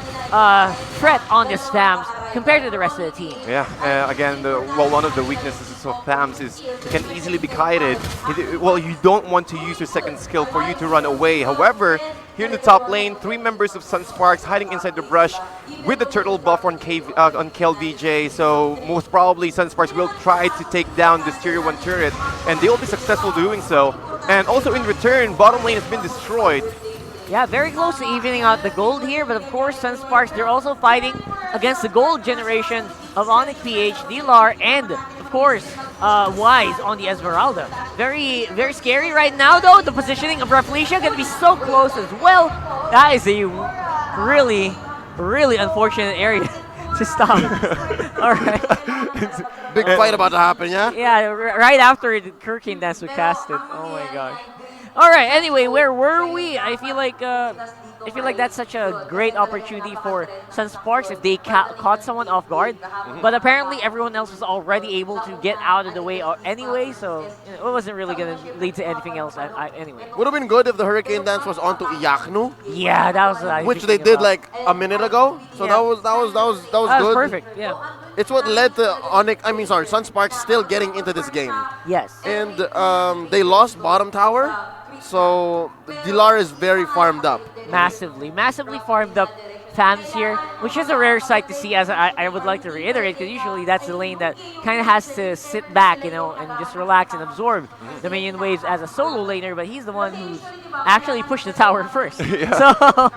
threat on this Fams compared to the rest of the team. Yeah, again, one of the weaknesses of Fams is it can easily be kited. Well, you don't want to use your second skill for you to run away. However, here in the top lane, 3 members of Sunsparks hiding inside the brush with the turtle buff on KLVJ. So most probably Sunsparks will try to take down this tier 1 turret, and they will be successful doing so. And also in return, bottom lane has been destroyed. Yeah, very close to evening out the gold here, but of course Sunsparks, they're also fighting against the gold generation of Mpl-Ph, Dilar, and of course Wise on the Esmeralda. Very, very scary right now though. The positioning of Mpl-Ph gonna be so close as well. That is a really, really unfortunate area to stop. Alright. Big fight about to happen, yeah? Yeah, right after the Hurricane Dance was casted. Oh my gosh. All right. Anyway, where were we? I feel like that's such a great opportunity for Sunsparks if they caught someone off guard. But apparently, everyone else was already able to get out of the way anyway, so it wasn't really gonna lead to anything else. Anyway, would have been good if the Hurricane Dance was onto Iyaknu. Yeah, that was what I was which they did about. like a minute ago. So Yeah. that was good. Perfect. Yeah. It's what led to Sunsparks still getting into this game. Yes. And they lost bottom tower, so Dilar is very farmed up. Massively farmed up fans here, which is a rare sight to see, as I would like to reiterate, because usually that's the lane that kind of has to sit back, and just relax and absorb the minion waves as a solo laner, but he's the one who's actually pushed the tower first. So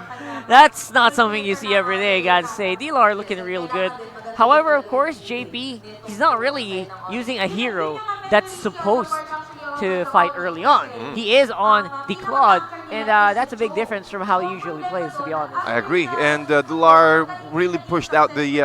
that's not something you see every day, gotta say. Dilar looking real good. However, of course, JP, he's not really using a hero that's supposed to fight early on. He is on the Claude, and that's a big difference from how he usually plays, to be honest. I agree, and Dilar really pushed out the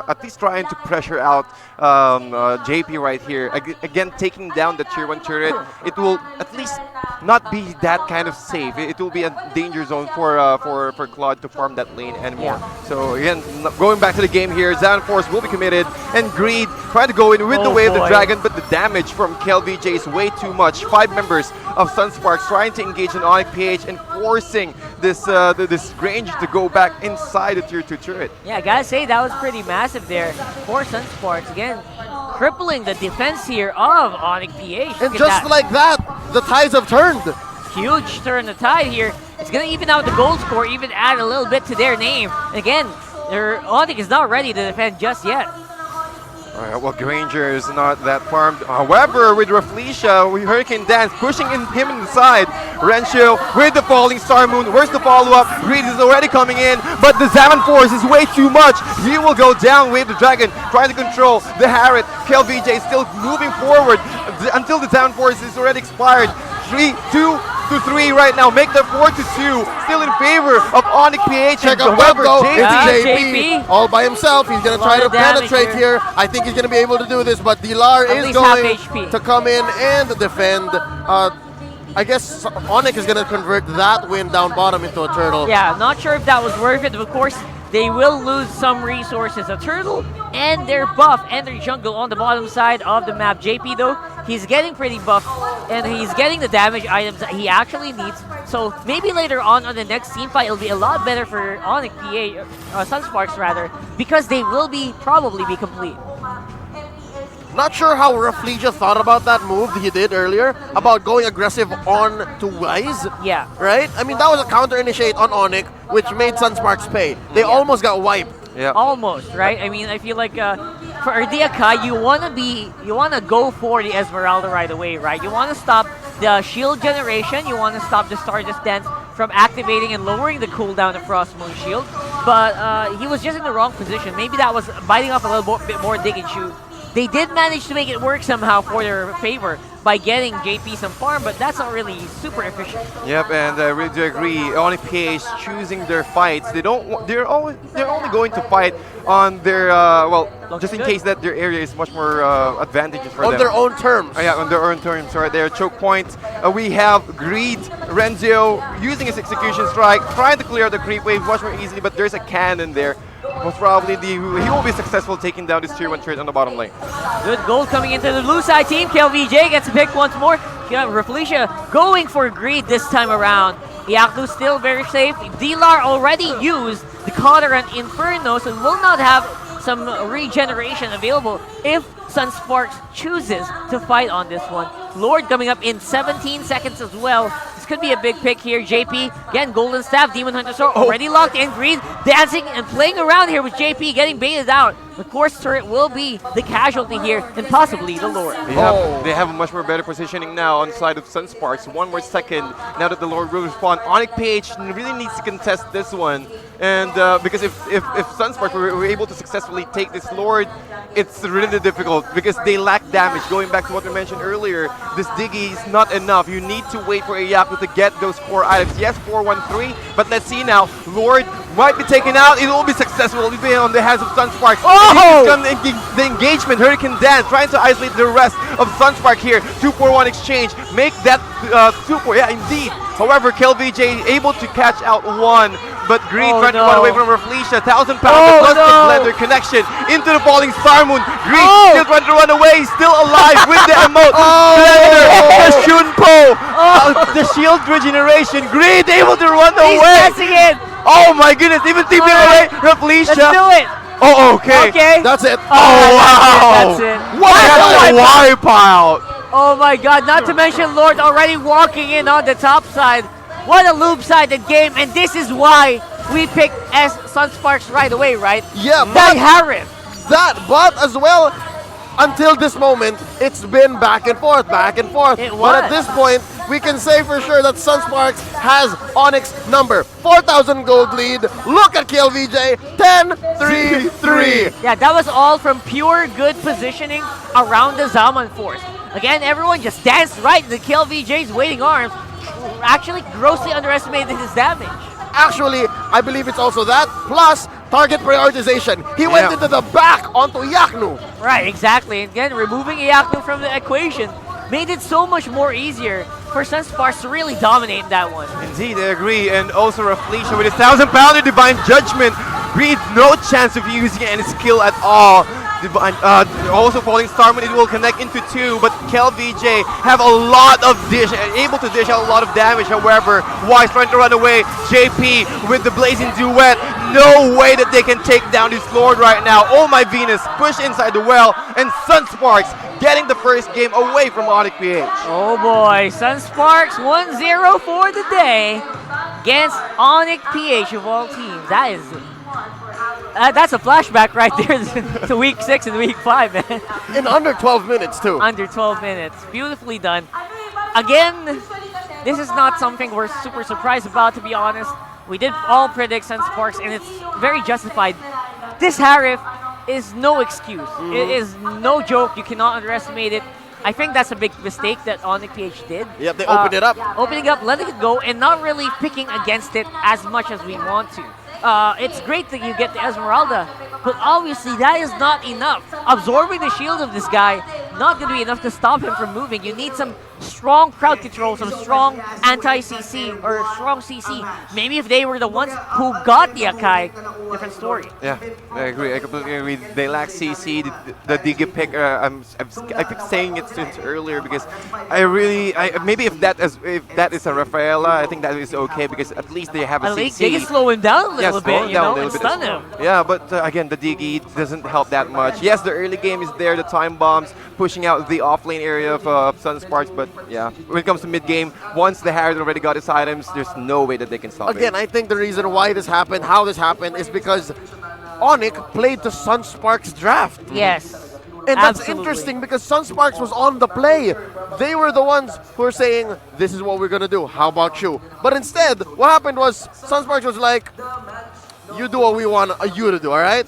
at least trying to pressure out JP right here. Again, taking down the tier 1 turret, it will at least not be that kind of safe. It will be a danger zone for Claude to farm that lane anymore. So again, going back to the game here, Force will be committed, and Greed trying to go in with the Way of the Dragon, but the damage from KLVJ is way too much. 5 members of Sunsparks trying to engage in Mpl-Ph and forcing this Grange to go back inside the tier 2 turret. Yeah, I gotta say, that was pretty massive there for Sunsparks. Again, crippling the defense here of Mpl-Ph. And just like that, the tides have turned. Huge turn the tide here. It's gonna even out the gold score, even add a little bit to their name. Again, Onyx is not ready to defend just yet. Well, Granger is not that farmed. However, with Rafflesia, with Hurricane Dance pushing him inside. Rencio with the falling Star Moon. Where's the follow-up? Reed is already coming in, but the Zaman Force is way too much. He will go down with the Dragon, trying to control the Harriet. KLVJ still moving forward until the Zaman Force is already expired. 2-3 right now. Make that 4-2. Still in favor of Mpl-Ph. Check out However, Webgo. JP It's JP all by himself. He's going to try to penetrate here. I think he's going to be able to do this, but Dilar At is least half going HP. to come in and defend. I guess Onyx is going to convert that win down bottom into a turtle. Yeah, not sure if that was worth it. Of course, they will lose some resources. A turtle and their buff and their jungle on the bottom side of the map. JP, though, he's getting pretty buff, and he's getting the damage items that he actually needs. So maybe later on the next team fight, it'll be a lot better for Mpl-Ph, Sunsparks rather, because they will probably be complete. Not sure how Rafflesia thought about that move he did earlier, about going aggressive on to Wise. Yeah. Right? I mean, that was a counter-initiate on Onyx, which made Sunsparks pay. They almost got wiped. Yeah. Almost, right? I mean, I feel like for Ardiakai, you wanna go for the Esmeralda right away, right? You wanna stop the shield generation, you wanna stop the Stardust Dance from activating and lowering the cooldown of Frost Moon Shield. But he was just in the wrong position. Maybe that was biting off a little bit more dig and shoot. They did manage to make it work somehow for their favor by getting JP some farm, but that's not really super efficient. Yep, and I really do agree. Mpl-Ph choosing their fights. They're only going to fight on their just in case that their area is much more advantageous for them. On their own terms. Yeah, on their own terms. Right there, choke points. We have Greed, Renzo using his execution strike, trying to clear the creep wave much more easily, but there's a cannon there. Most probably he will be successful taking down this tier 1 turret on the bottom lane. Good gold coming into the blue side team. KLVJ gets picked once more. Rafflesia going for Greed this time around. Iaklu still very safe. Dilar already used the Cotter and Inferno, so will not have some regeneration available if Sunsparks chooses to fight on this one. Lord coming up in 17 seconds as well. This could be a big pick here. JP, again, Golden Staff, Demon Hunter Sword already locked in. Greed dancing and playing around here with JP, getting baited out. Of course, Turret will be the casualty here, and possibly the Lord. They have a much more better positioning now on the side of Sunsparks. One more second now that the Lord will respond. Mpl-Ph really needs to contest this one. And because if Sunsparks were able to successfully take this Lord, it's really difficult because they lack damage. Going back to what we mentioned earlier, this Diggy is not enough. You need to wait for Iyaku to get those core items. Yes, 4-1-3, but let's see now. Lord might be taken out. It will be successful. It will be on the hands of Sunsparks. The engagement, Hurricane Dance, trying to isolate the rest of Sunspark here. 2-4-1 exchange. Make that 2-4. Yeah, indeed. However, KLVJ able to catch out one. But Greed trying to run away from Rafflesia. 1,000 pounds plus the blender connection into the falling Star Moon. Greed still trying to run away. Still alive with the emote. Blender, the Shunpo. The shield regeneration. Greed able to run away. He's passing it. Oh my goodness. Even teaming away Rafflesia. Let's do it. Oh, okay. That's it. Oh, wow. That's it. What a wipeout. Oh my god, not to mention Lord already walking in on the top side. What a loop-sided game, and this is why we picked Sunsparks right away, right? Yeah, but but as well, until this moment, it's been back and forth, back and forth. But at this point, we can say for sure that Sunsparks has Onyx number. 4,000 gold lead. Look at KLVJ, 10-3-3. Yeah, that was all from pure good positioning around the Zaman Force. Again, everyone just danced right in the KLVJ's waiting arms. Actually grossly underestimated his damage. Actually, I believe it's also that, plus target prioritization. He went into the back onto Iaknu. Right, exactly. Again, removing Iaknu from the equation made it so much more easier for Sunsparks to really dominate that one. Indeed, I agree. And also Rafflesia with his 1,000-pounder Divine Judgment. Breathe no chance of using any skill at all. Also falling Star Moon, it will connect into 2, but KLVJ have a lot of able to dish out a lot of damage. However, Wise trying to run away. JP with the Blazing Duet. No way that they can take down this Lord right now. Oh my Venus, push inside the well, and Sunsparks getting the first game away from Mpl-Ph. Oh boy, Sunsparks 1-0 for the day against Mpl-Ph of all teams. That is That's a flashback right there to week 6 and week 5, man. In under 12 minutes, too. Under 12 minutes. Beautifully done. Again, this is not something we're super surprised about, to be honest. We did all predict Sun Sparks, and it's very justified. This Harif is no excuse. It is no joke. You cannot underestimate it. I think that's a big mistake that Mpl-Ph did. Yep, they opened it up. Opening up, letting it go, and not really picking against it as much as we want to. It's great that you get the Esmeralda, but obviously that is not enough. Absorbing the shield of this guy, not going to be enough to stop him from moving. You need some strong crowd control, some strong anti-CC, or strong CC. Maybe if they were the ones who got the Akai, different story. Yeah, I agree. I completely agree. They lack CC. The Digi pick. I kept saying it since earlier because maybe if that is a Rafaela, I think that is okay because at least they have a CC. They can slow him down a little bit, and stun him. Yeah, but again, the Digi doesn't help that much. Yes, the early game is there, the time bombs pushing out the off-lane area of Sun Sparks, but yeah, when it comes to mid-game, once the Harriet already got his items, there's no way that they can stop it. Again, I think the reason why this happened, how this happened, is because Onyx played the Sun Sparks draft. Yes. And that's interesting because Sun Sparks was on the play. They were the ones who were saying, this is what we're going to do. How about you? But instead, what happened was Sun Sparks was like, you do what we want you to do, all right?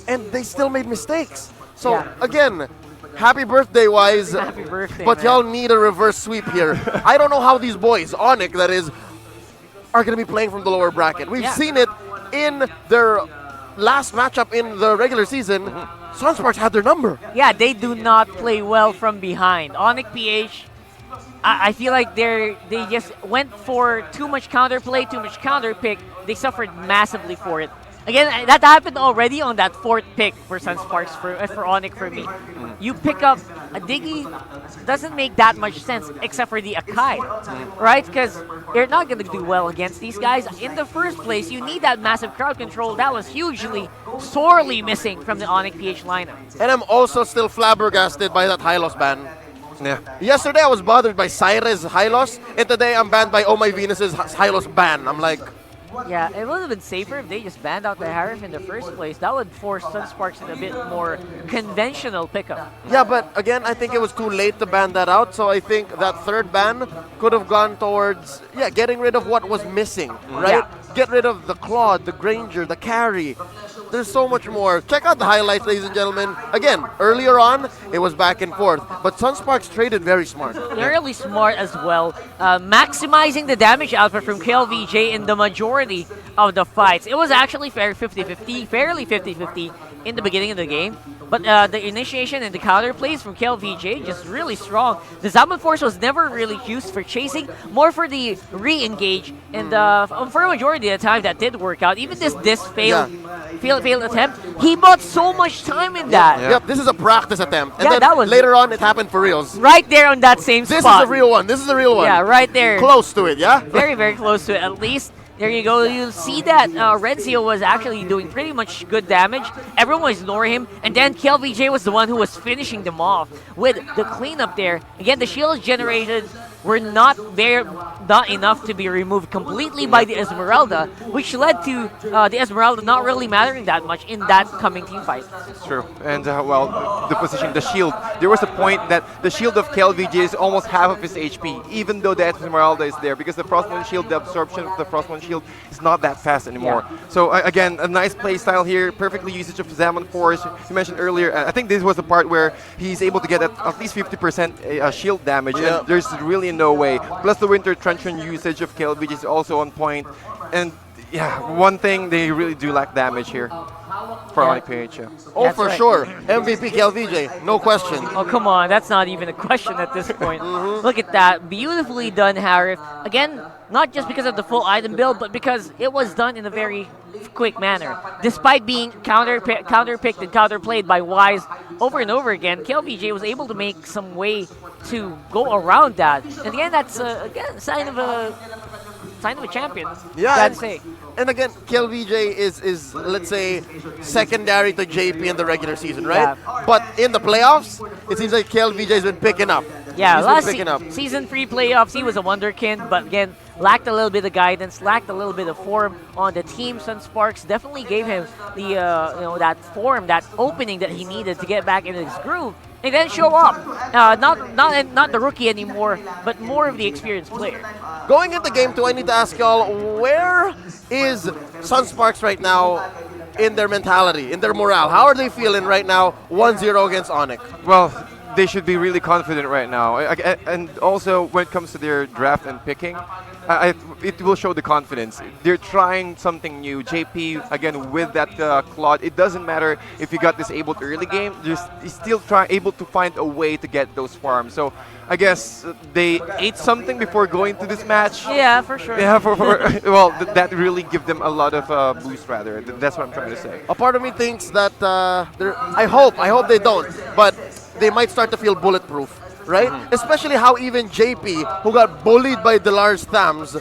And they still made mistakes. So, again, happy birthday, Wise. Happy birthday, but man. y'all need a reverse sweep here. I don't know how these boys, Onyx that is, are going to be playing from the lower bracket. We've seen it in their last matchup in the regular season. Sun Sparks had their number. Yeah, they do not play well from behind. Mpl-Ph, I feel like they just went for too much counterplay, too much counter pick. They suffered massively for it. Again, that happened already on that 4th pick for Sun Sparks for Onyx for me. You pick up a Diggy, doesn't make that much sense except for the Akai, right? Because you're not going to do well against these guys. In the first place, you need that massive crowd control. That was sorely missing from the Mpl-Ph lineup. And I'm also still flabbergasted by that Hylos ban. Yeah. Yesterday I was bothered by Cyrus Hylos, and today I'm banned by Oh My Venus's Hylos ban. I'm like, Yeah, it would have been safer if they just banned out the Harif in the first place. That would force Sun Sparks in a bit more conventional pickup. yeah, but again, I think it was too late to ban that out, so I think that 3rd ban could have gone towards, getting rid of what was missing, right? Get rid of the Claude, the Granger, the carry. There's so much more. Check out the highlights, ladies and gentlemen. Again, earlier on, it was back and forth, but Sun Sparks traded very smart. They're really smart as well, maximizing the damage output from KLVJ in the majority of the fights. It was actually fairly 50-50 in the beginning of the game, but the initiation and the counter plays from KLVJ just really strong. The Zaman Force was never really used for chasing, more for the re-engage, and for a majority of the time that did work out. Even this failed attempt, he bought so much time in that. Yep, this is a practice attempt. And Yeah, then that was later on, it happened for reals. right there on that same This spot. is a real one. This is a real one. Yeah, right there. Close to it, yeah? Very, very close to it, at least. There you go. You see that Red Seal was actually doing pretty much good damage. Everyone was ignoring him. And then KLVJ was the one who was finishing them off with the cleanup there. Again, the shields generated were not enough to be removed completely by the Esmeralda, which led to the Esmeralda not really mattering that much in that coming team fight. It's true. And, the position, the shield. There was a point that the shield of KLVJ is almost half of his HP, even though the Esmeralda is there, because the Frostmourne shield, the absorption of the Frostmourne shield is not that fast anymore. So, again, a nice play style here, perfectly usage of Zaman Force. You mentioned earlier, I think this was the part where he's able to get at least 50% shield damage, and there's really no way. Plus the Winter Truncheon usage of KLVJ is also on point. And yeah, one thing, they really do lack damage here for Mpl-Ph. Oh, That's for right. sure. MVP KLVJ, no question. Oh, come on. That's not even a question at this point. Look at that. Beautifully done, Harif. Again, not just because of the full item build, but because it was done in a very quick manner. Despite being counter-picked and counter-played by Wise over and over again, KLVJ was able to make some way to go around that. And again, that's again a sign of a champion. Yeah, I'd say. And again, KLVJ is let's say secondary to JP in the regular season, right? But in the playoffs, it seems like KLVJ has been picking up. Yeah, He's been last picking up. season 3 playoffs, he was a wonderkind, but again, lacked a little bit of guidance, lacked a little bit of form on the team. Sunsparks definitely gave him the that form, that opening that he needed to get back into his groove and then show up. Not the rookie anymore, but more of the experienced player. Going into game 2, I need to ask y'all, where is Sunsparks right now in their mentality, in their morale? How are they feeling right now, 1-0 against Onyx? Well, they should be really confident right now. And also, when it comes to their draft and picking, it will show the confidence. They're trying something new. JP, again, with that Claude, it doesn't matter if you got disabled early game, you're still able to find a way to get those farms. So I guess they ate something before going to this match. Yeah, for sure. Yeah, well, that really give them a lot of boost, rather. That's what I'm trying to say. A part of me thinks that I hope they don't, but they might start to feel bulletproof, right? Especially how even JP, who got bullied by Delar's Thams,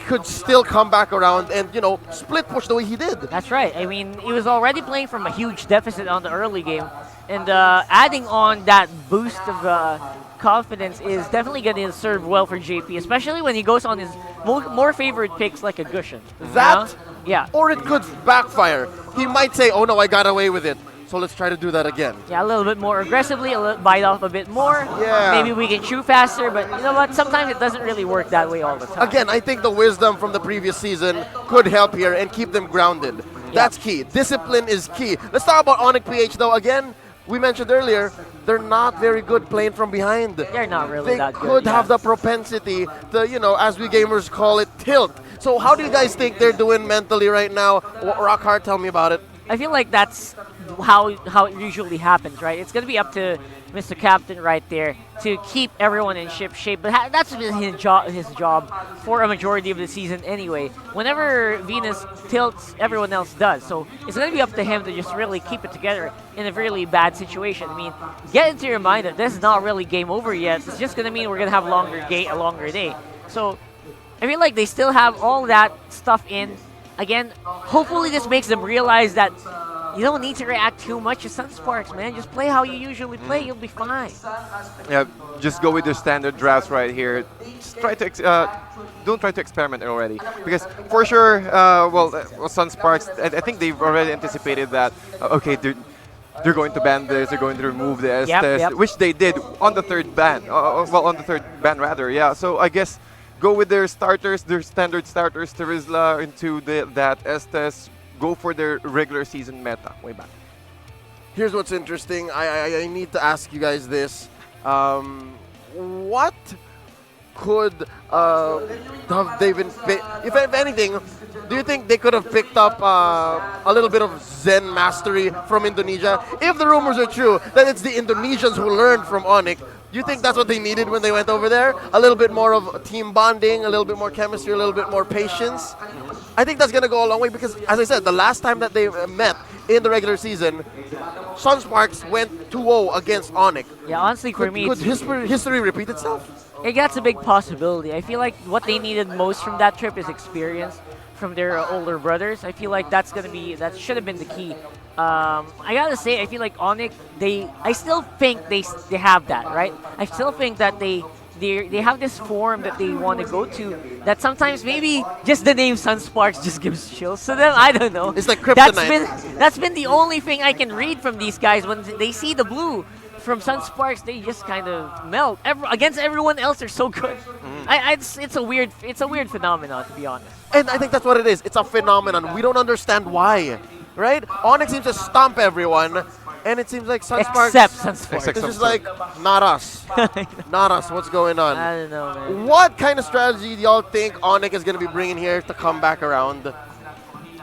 could still come back around and, split push the way he did. That's right. I mean, he was already playing from a huge deficit on the early game, and adding on that boost of confidence is definitely going to serve well for JP, especially when he goes on his more favorite picks like a Gushin. That, yeah. Or it could backfire. He might say, oh no, I got away with it. So let's try to do that again. Yeah, a little bit more aggressively, bite off a bit more. Yeah. Maybe we can chew faster, but you know what? Sometimes it doesn't really work that way all the time. Again, I think the wisdom from the previous season could help here and keep them grounded. That's key. Discipline is key. Let's talk about Mpl-Ph though. Again, we mentioned earlier, they're not very good playing from behind. They're not really that good. They could have the propensity to, as we gamers call it, tilt. So how do you guys think they're doing mentally right now? Rockhard, tell me about it. I feel like that's how it usually happens, right? It's going to be up to Mr. Captain right there to keep everyone in ship shape. But that's been his job for a majority of the season anyway. Whenever Venus tilts, everyone else does. So it's going to be up to him to just really keep it together in a really bad situation. I mean, get into your mind that this is not really game over yet. It's just going to mean we're going to have a longer day. So I feel like they still have all that stuff in. Again, hopefully this makes them realize that you don't need to react too much to Sunsparks, man. Just play how you usually play. You'll be fine. Yeah, just go with your standard drafts right here. Just try to don't try to experiment already, because for sure, Sunsparks, I think they've already anticipated that. Okay, they're going to ban this. They're going to remove the Estes, which they did on the third ban. On the third ban rather. Yeah. So I guess go with their starters, their standard starters, Terizla into that Estes. Go for their regular season meta way back. Here's what's interesting. I need to ask you guys this. What could have they been? If anything, do you think they could have picked up a little bit of Zen mastery from Indonesia? If the rumors are true that it's the Indonesians who learned from Onyx, do you think that's what they needed when they went over there? A little bit more of team bonding, a little bit more chemistry, a little bit more patience? I think that's going to go a long way because, as I said, the last time that they met in the regular season, Sunsparks went 2-0 against Onyx. Yeah, honestly, for me, could history repeat itself? That's a big possibility. I feel like what they needed most from that trip is experience from their older brothers. I feel like that should have been the key. I gotta say, I feel like Onyx, I still think they have that, right? I still think that they have this form that they want to go to that sometimes maybe just the name Sunsparks just gives chills to them. I don't know. It's like kryptonite. That's been the only thing I can read from these guys. When they see the blue from Sunsparks, they just kind of melt. Against everyone else, they're so good. It's a weird phenomenon, to be honest. And I think that's what it is. It's a phenomenon. We don't understand why, right? Onyx seems to stomp everyone, and it seems like Sunsparks. Except Sunsparks. It's just like, not us. Not us. What's going on? I don't know, man. What kind of strategy do y'all think Onyx is going to be bringing here to come back around?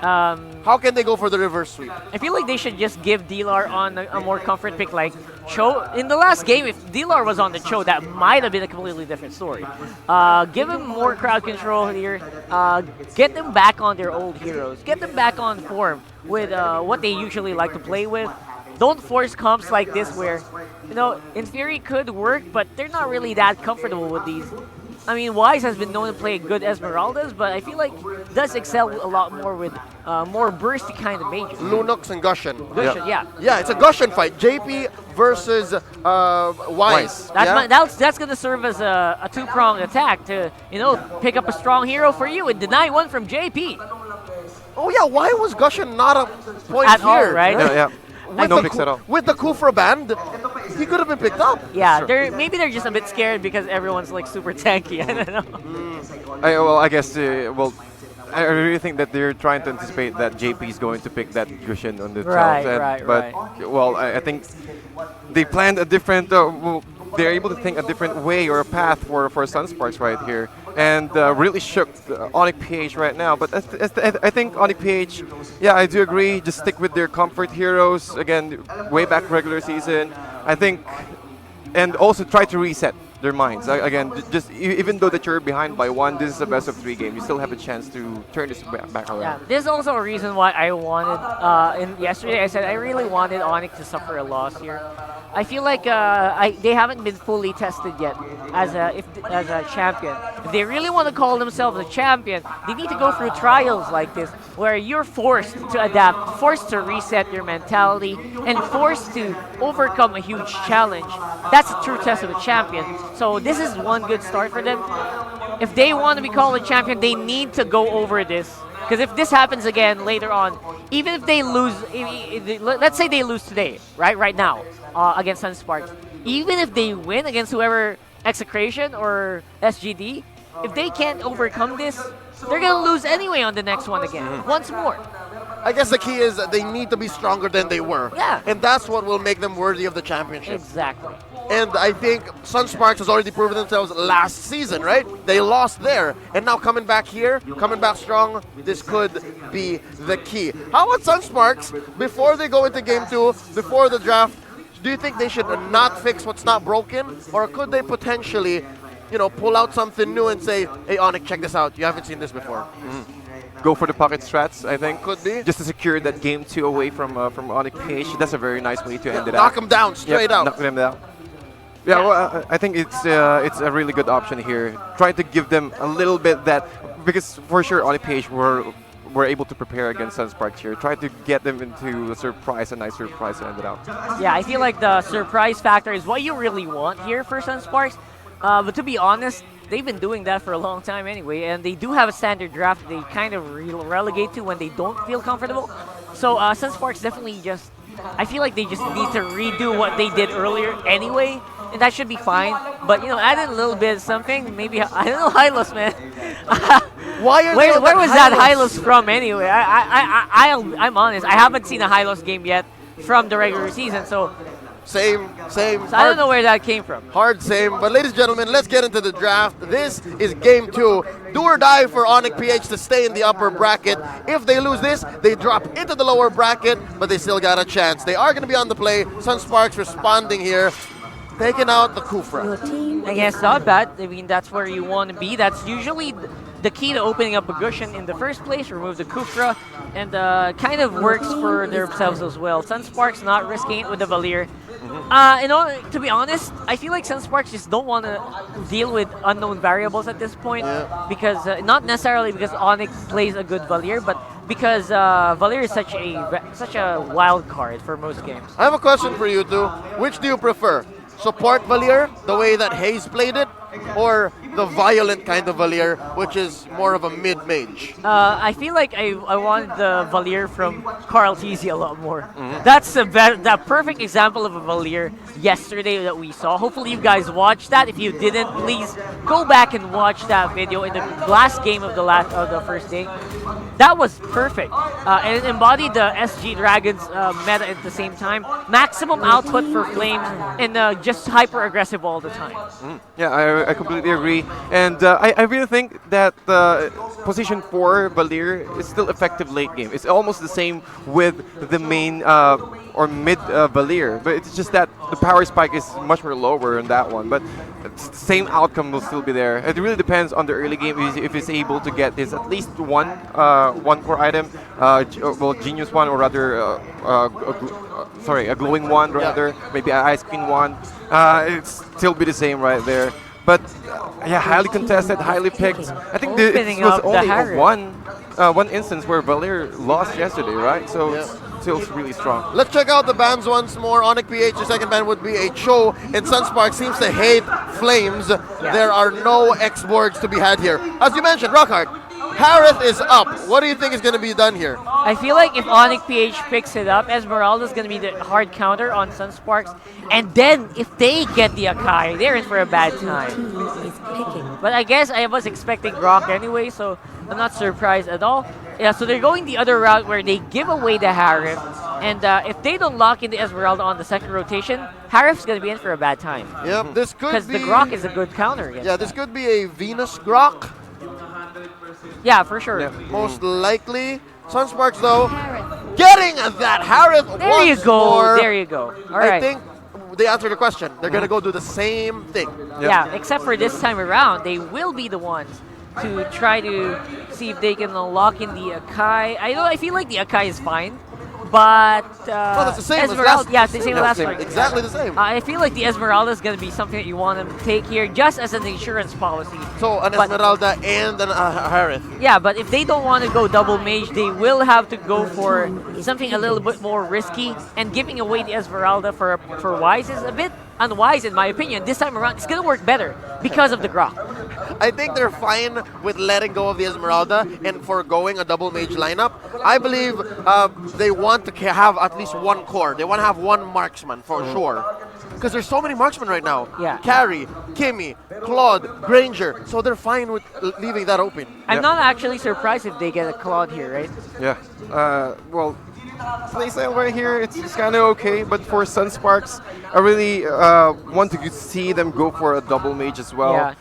How can they go for the reverse sweep? I feel like they should just give Delar on a more comfort pick like Cho. In the last game, if Delar was on the Cho, that might have been a completely different story. Give him more crowd control here. Get them back on their old heroes. Get them back on form with what they usually like to play with. Don't force comps like this where, in theory could work, but they're not really that comfortable with these. I mean, Wise has been known to play good Esmeraldas, but I feel like does excel a lot more with more bursty kind of mages. Lunox and Gushen. Gushen, yeah. Yeah, it's a Gushen fight. JP versus Wise. That's going to serve as a two-pronged attack to, pick up a strong hero for you and deny one from JP. Oh yeah, why was Gushen not a point At here? all, right? Yeah. No picks at all. With the Kufra band, he could have been picked up. Yeah, maybe they're just a bit scared because everyone's like super tanky. I don't know. I guess, I really think that they're trying to anticipate that JP is going to pick that Gushen on the 12th. But, well, I think they planned a different, they're able to think a different way or a path for Sunsparks right here. And really shook Mpl-Ph right now. But I think Mpl-Ph, yeah, I do agree, just stick with their comfort heroes. Again, way back regular season. I think, and also try to reset their minds. Again, just even though that you're behind by 1, this is a best of 3 game. You still have a chance to turn this back around. Yeah, this is also a reason why I wanted, yesterday I said I really wanted Onyx to suffer a loss here. I feel like they haven't been fully tested yet as a champion. If they really want to call themselves a champion, they need to go through trials like this, where you're forced to adapt, forced to reset your mentality, and forced to overcome a huge challenge. That's a true test of a champion. So this is one good start for them. If they want to be called a champion, they need to go over this. Because if this happens again later on, even if they lose, let's say they lose today, right now, against Sunsparks, even if they win against whoever, Execration or SGD, if they can't overcome this, they're going to lose anyway on the next one again, once more. I guess the key is that they need to be stronger than they were. Yeah. And that's what will make them worthy of the championship. Exactly. And I think Sunsparks has already proven themselves last season, right? They lost there. And now coming back here, coming back strong, this could be the key. How about Sunsparks, before they go into Game 2, before the draft, do you think they should not fix what's not broken? Or could they potentially, pull out something new and say, hey, Onyx, check this out. You haven't seen this before. Go for the pocket strats, I think. Could be. Just to secure that Game 2 away from Onyx-Ph. That's a very nice way to end it out. Knock them down, straight out. Knock them down. Yeah, well, I think it's a really good option here. Try to give them a little bit that, because for sure Onyx-Ph were able to prepare against Sunsparks here. Try to get them into a nice surprise to end it out. Yeah, I feel like the surprise factor is what you really want here for Sunsparks. But to be honest, they've been doing that for a long time anyway, and they do have a standard draft they kind of relegate to when they don't feel comfortable. So Sunsparks definitely I feel like they just need to redo what they did earlier anyway, and that should be fine. But, add in a little bit of something, maybe, I don't know, Hylos, man. Where was that Hylos from anyway? I'm honest, I haven't seen a Hylos game yet from the regular season, so... Same. So I don't know where that came from. Hard same. But ladies and gentlemen, let's get into the draft. This is Game 2. Do or die for Onyx-Ph to stay in the upper bracket. If they lose this, they drop into the lower bracket, but they still got a chance. They are going to be on the play. Sunsparks responding here, taking out the Kufra. I guess not bad. I mean, that's where you want to be. That's usually the key to opening up a Gushen in the first place. Remove the Kufra, and kind of works for themselves as well. Sunsparks not risking it with the Valier. To be honest, I feel like Sunsparks just don't want to deal with unknown variables at this point, because not necessarily because Onyx plays a good Valier, but because Valier is such a wild card for most games. I have a question for you two. Which do you prefer? Support Valier, the way that Hayes played it, or the violent kind of Valier, which is more of a mid-mage? I feel like I wanted the Valier from Carl Teasy a lot more. That's the perfect example of a Valier yesterday that we saw. Hopefully you guys watched that. If you didn't, please go back and watch that video in the last game of the first day. That was perfect. And it embodied the SG Dragons meta at the same time. Maximum output for Flames and just hyper-aggressive all the time. Yeah, I completely agree. And I really think that position 4 Valier is still effective late game. It's almost the same with the main or mid Valier, but it's just that the power spike is much more lower in that one. But the same outcome will still be there. It really depends on the early game if he's able to get his at least one core item, genius one, or rather a glowing one, rather maybe an ice queen one. It still be the same right there. But yeah, highly contested, highly picked. I think it Opening was up the only Harris. one instance where Valir lost yesterday, right? So it's still really strong. Let's check out the bans once more. Mpl-Ph, the second ban would be a Cho, and Sunspark seems to hate Flames. There are no X-Borgs to be had here. As you mentioned, Rockhart, Harith is up. What do you think is going to be done here? I feel like if Mpl-Ph picks it up, Esmeralda's going to be the hard counter on Sunsparks. And then, if they get the Akai, they're in for a bad time. But I guess I was expecting Grok anyway, so I'm not surprised at all. Yeah, so they're going the other route where they give away the Harif. And if they don't lock in the Esmeralda on the second rotation, Harif's going to be in for a bad time. Yep, this could be... Because the Grok is a good counter against this could be a Venus Grok. Yeah, for sure. Yeah. Most likely. Sunsparks, though, getting that Harith There you once go. more. There you go. All right. I think they answered the question. They're going to go do the same thing. Yeah, except for this time around, they will be the ones to try to see if they can lock in the Akai. I feel like the Akai is fine, but that's the same as Esmeralda, last- yeah, it's the same as last one. Exactly the same. I feel like the Esmeralda is going to be something that you want to take here just as an insurance policy. So an But- Esmeralda and an Harith. Yeah, but if they don't want to go double mage, they will have to go for something a little bit more risky. And giving away the Esmeralda for Wise is a bit unwise, in my opinion. This time around, it's going to work better because of the Grok. I think they're fine with letting go of the Esmeralda and foregoing a double mage lineup. I believe they want to have at least one core. They want to have one marksman for sure. Because there's so many marksmen right now. Yeah. Carrie, Kimmy, Claude, Granger. So they're fine with leaving that open. I'm not actually surprised if they get a Claude here, right? Yeah. Well, playstyle right here, it's kind of okay, but for Sunsparks, I really want to see them go for a double mage as well. Yeah.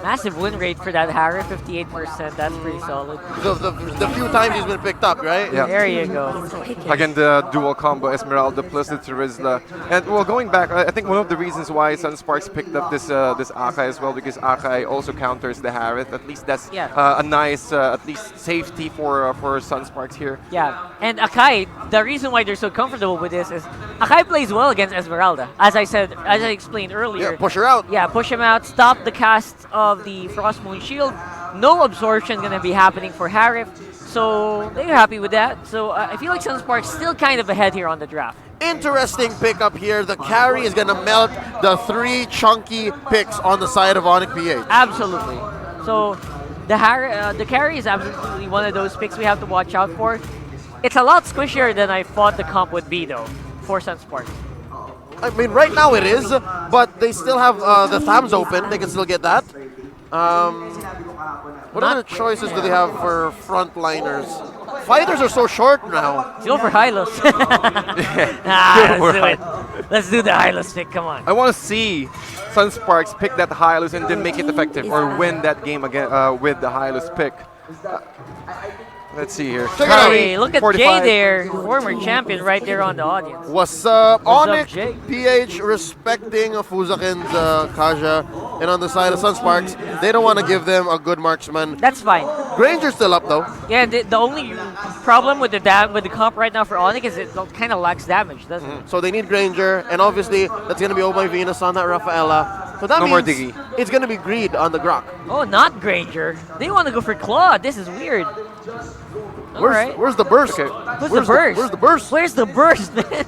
Massive win rate for that Harry, 58%. That's pretty solid. The few times he's been picked up, right? Yeah. There you go. Again, the dual combo Esmeralda plus the Terizla. And well, going back, I think one of the reasons why Sunsparks picked up this Akai as well, because Akai also counters the Harith. At least that's a nice, at least safety for Sunsparks here. Yeah, and Akai, the reason why they're so comfortable with this is Akai plays well against Esmeralda. As I explained earlier. Yeah, push her out. Yeah, push him out, stop the cast of the Frost Moon Shield. No absorption gonna be happening for Harif, so they're happy with that. So I feel like Sunspark's still kind of ahead here on the draft. Interesting pickup here. The carry is going to melt the 3 chunky picks on the side of Mpl-Ph. Absolutely. So the carry is absolutely one of those picks we have to watch out for. It's a lot squishier than I thought the comp would be, though, for Sunspark. I mean, right now it is, but they still have the thumbs open. They can still get that. What other choices do they have for frontliners? Fighters are so short now. Let's go for Hylos. Let's do it. Let's do the Hylos pick, come on. I want to see Sunsparks pick that Hylos and then make it effective or win that game again with the Hylos pick. Let's see here. Hey, look at 45. Jay there, former champion right there on the audience. What's up? What's up, Onyx Jay? PH respecting Fuzakin's Kaja. And on the side of Sunsparks, they don't want to give them a good marksman. That's fine. Granger's still up though. Yeah, the only problem with the comp right now for Onyx is it kind of lacks damage, doesn't it? So they need Granger, and obviously that's going to be Oh My Venus on that Rafaela. So that No more means Diggy. it's going to be Greed on the Grok. Oh, not Granger. They want to go for Claude. This is weird. Alright. Where's the burst? Okay. Where's the burst? Where's the burst? Where's the burst, man?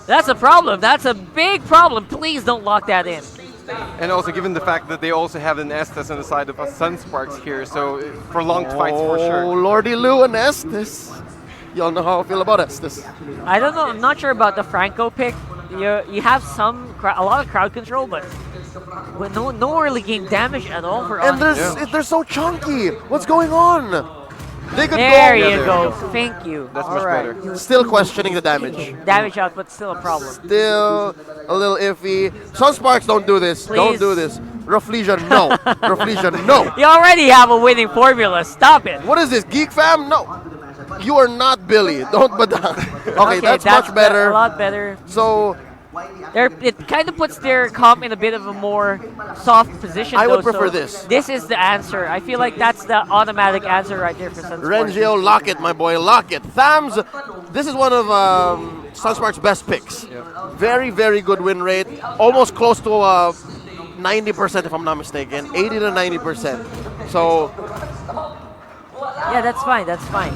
That's a problem. That's a big problem. Please don't lock that in. And also given the fact that they also have an Estes on the side of Sunsparks here, so prolonged fights for Oh, sure. Lordy Lou and Estes. Y'all know how I feel about Estes. I don't know. I'm not sure about the Franco pick. You have a lot of crowd control, but no early game damage at all for And Onyx. they're so chunky. What's going on? They could There go. you go. Thank you. That's All much right. better. Still questioning the damage. Damage output still a problem. Still a little iffy. Sunsparks, don't do this. Don't Please. do this. Rafflesia, no. Rafflesia, no. You already have a winning formula. Stop it. What is this, Geek Fam? No. You are not Billy. Don't badang. Okay, that's much better. A lot better. So, It kind of puts their comp in a bit of a more soft position. I would though, prefer so this. This is the answer. I feel like that's the automatic answer right there for Sunspark. Rengio, lock it, my boy, lock it. Thams, this is one of Sunspark's best picks. Very, very good win rate. Almost close to 90% 90% if I'm not mistaken. 80 to 90%. So, Yeah, that's fine. That's fine.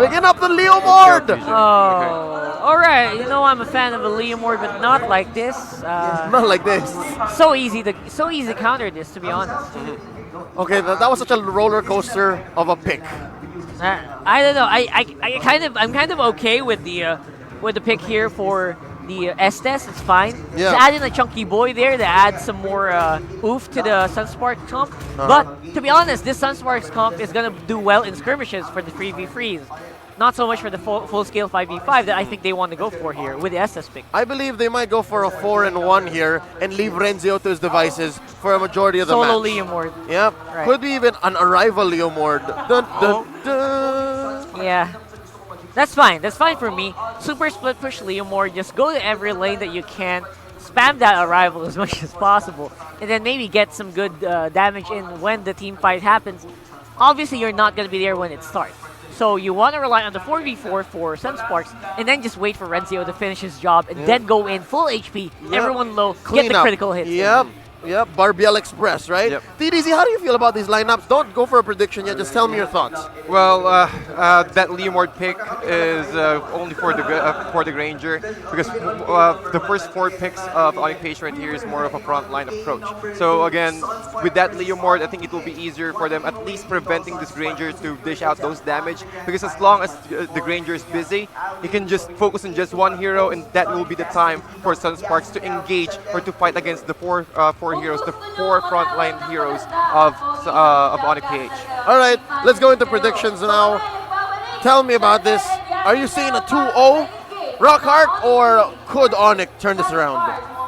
picking up the Leomord! Oh, all right. You know I'm a fan of a Leomord, but not like this. Not like this. So easy to counter this, to be honest. Okay, that was such a roller coaster of a pick. I don't know. I'm kind of okay with the pick here for the Estes. It's fine. Yeah. Just add in a chunky boy there to add some more oof to the Sunspark comp. But to be honest, this Sunsparks comp is gonna do well in skirmishes for the 3v3s. Not so much for the full scale 5v5 that I think they want to go for here with the SS pick. I believe they might go for a 4-1 here and leave Renzio to his devices for a majority of the Solo match. Leomord. Yep. Right. Could be even an arrival Leomord. Dun, dun, dun. Yeah. That's fine. That's fine for me. Super split push Leomord. Just go to every lane that you can. Spam that arrival as much as possible. And then maybe get some good damage in when the team fight happens. Obviously, you're not going to be there when it starts. So you want to rely on the 4v4 for Sunsparks, and then just wait for Renzio to finish his job, and then go in full HP, everyone low, Clean get the up. critical hits. Yep. Yep, Barbiel Express, right? Yep. TDZ, how do you feel about these lineups? Don't go for a prediction yet, just tell me your thoughts. Well, that Leomord pick is only for the Granger because the first 4 picks of Mpl-Ph right here is more of a frontline approach. So again, with that Leomord, I think it will be easier for them at least preventing this Granger to dish out those damage because as long as the Granger is busy, he can just focus on just one hero and that will be the time for Sunsparks to engage or to fight against the four heroes, the 4 frontline heroes of Mpl-Ph. All right, let's go into predictions now. Tell me about this. Are you seeing a 2-0 Rockhart, or could Onyx turn this around?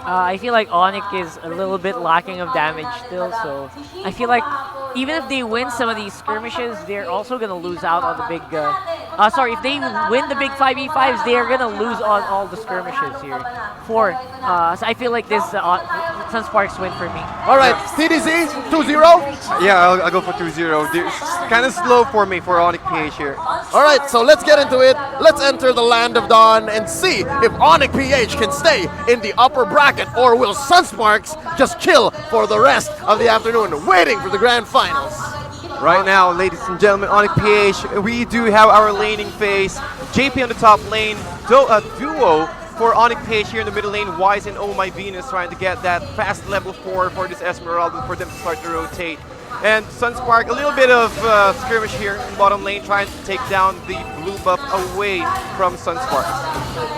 I feel like Onyx is a little bit lacking of damage still, so I feel like even if they win some of these skirmishes, they're also going to lose out on the big... sorry, if they win the big 5v5s, they're going to lose on all the skirmishes here. So I feel like this Sunsparks win for me. All right, TDZ, 2-0? Yeah, I'll go for 2-0. It's kind of slow for me for Mpl-Ph here. All right, so let's get into it. Let's enter the Land of Dawn and see if Mpl-Ph can stay in the upper bracket, or will Sunsparks just chill for the rest of the afternoon, waiting for the grand finals. Right now, ladies and gentlemen, Mpl-Ph, we do have our laning phase. JP on the top lane, duo for Mpl-Ph here in the middle lane. Wise and Oh My Venus trying to get that fast level 4 for this Esmeralda for them to start to rotate. And Sunspark, a little bit of skirmish here in bottom lane, trying to take down the blue buff away from Sunspark.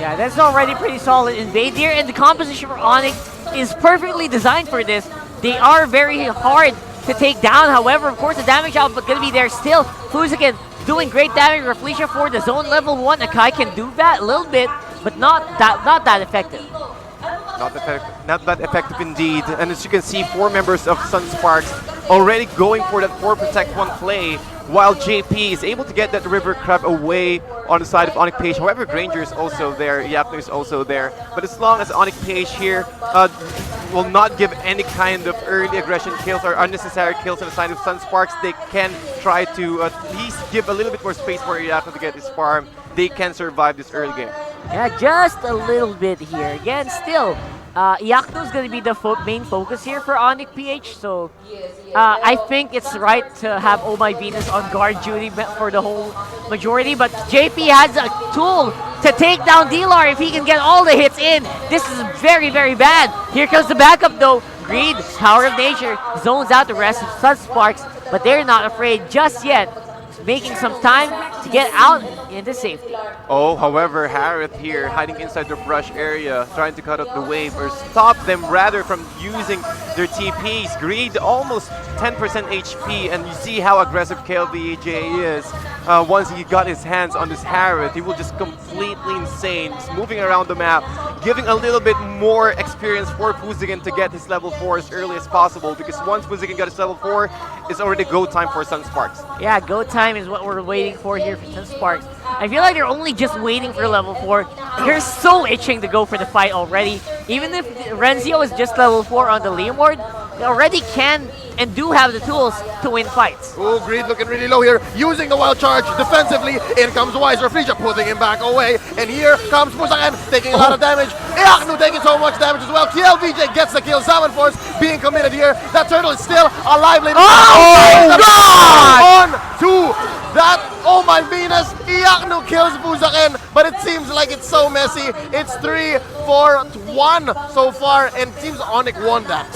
Yeah, that's already pretty solid invade here, and the composition for Onyx is perfectly designed for this. They are very hard to take down. However, of course, the damage output going to be there still. Fuzikin doing great damage. Reflection for the zone level 1. Akai can do that a little bit, but not that effective. Not that effective indeed. And as you can see, 4 members of Sunsparks already going for that 4 protect 1 play, while JP is able to get that River Crab away on the side of Mpl-Ph. However, Granger is also there, Yapno is also there. But as long as Mpl-Ph here will not give any kind of early aggression kills or unnecessary kills on the side of Sunsparks, they can try to at least give a little bit more space for Yapno to get his farm. They can survive this early game. Yeah, just a little bit here. Again, still, Iacno is going to be the main focus here for Mpl-Ph, so I think it's right to have Oh My Venus on guard duty for the whole majority, but JP has a tool to take down D-Lar if he can get all the hits in. This is very, very bad. Here comes the backup though. Greed, Power of Nature, zones out the rest of Sunsparks, but they're not afraid just yet. Making some time to get out into safety. Oh, however, Harith here hiding inside the brush area, trying to cut out the wave or stop them rather from using their TPs. Greed almost 10% HP, and you see how aggressive KLVJ is. Once he got his hands on this Harith, he will just completely insane, just moving around the map, giving a little bit more experience for Fuzigan to get his level 4 as early as possible, because once Fuzigan got his level 4, it's already go time for Sunsparks. Yeah, go time is what we're waiting for here for Sunsparks. I feel like they're only just waiting for level 4. They're so itching to go for the fight already. Even if Renzio is just level 4 on the Leomord, they already can and do have the tools to win fights. Oh, Greed looking really low here, using the wild charge defensively. In comes Wise, Refleja putting him back away. And here comes Fusakan taking a lot of damage. Iaknu taking so much damage as well. KLVJ gets the kill. Salmon Force being committed here. That turtle is still alive. Oh, God! On to that. Oh my Venus. Iaknu kills Fusakan, but it seems like it's so messy. It's 3-4-1 so far, and it seems Onyx won that.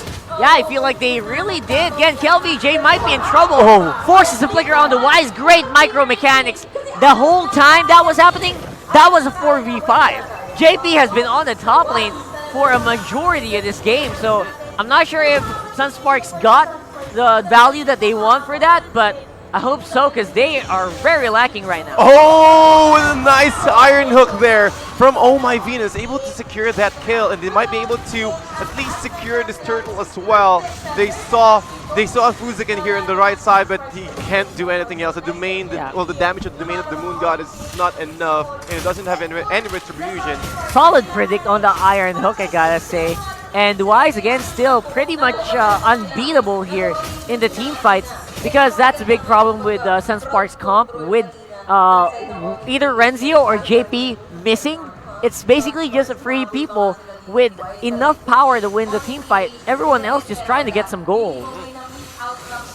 Yeah, I feel like they really did. Again, KLVJ might be in trouble. Forces to flicker on the Wise. Great micro mechanics. The whole time that was happening, that was a 4v5. JP has been on the top lane for a majority of this game, so I'm not sure if Sunsparks got the value that they want for that, but I hope so, because they are very lacking right now. Oh, with a nice iron hook there from Oh My Venus, able to secure that kill, and they might be able to at least secure this turtle as well. They saw Fusakan here on the right side, but he can't do anything else. The domain, well, the damage of the domain of the Moon God is not enough, and it doesn't have any retribution. Solid predict on the iron hook, I gotta say. And Wise, again, still pretty much unbeatable here in the team fights, because that's a big problem with Sunsparks comp, with either Renzio or JP missing. It's basically just a free people with enough power to win the team fight. Everyone else just trying to get some gold.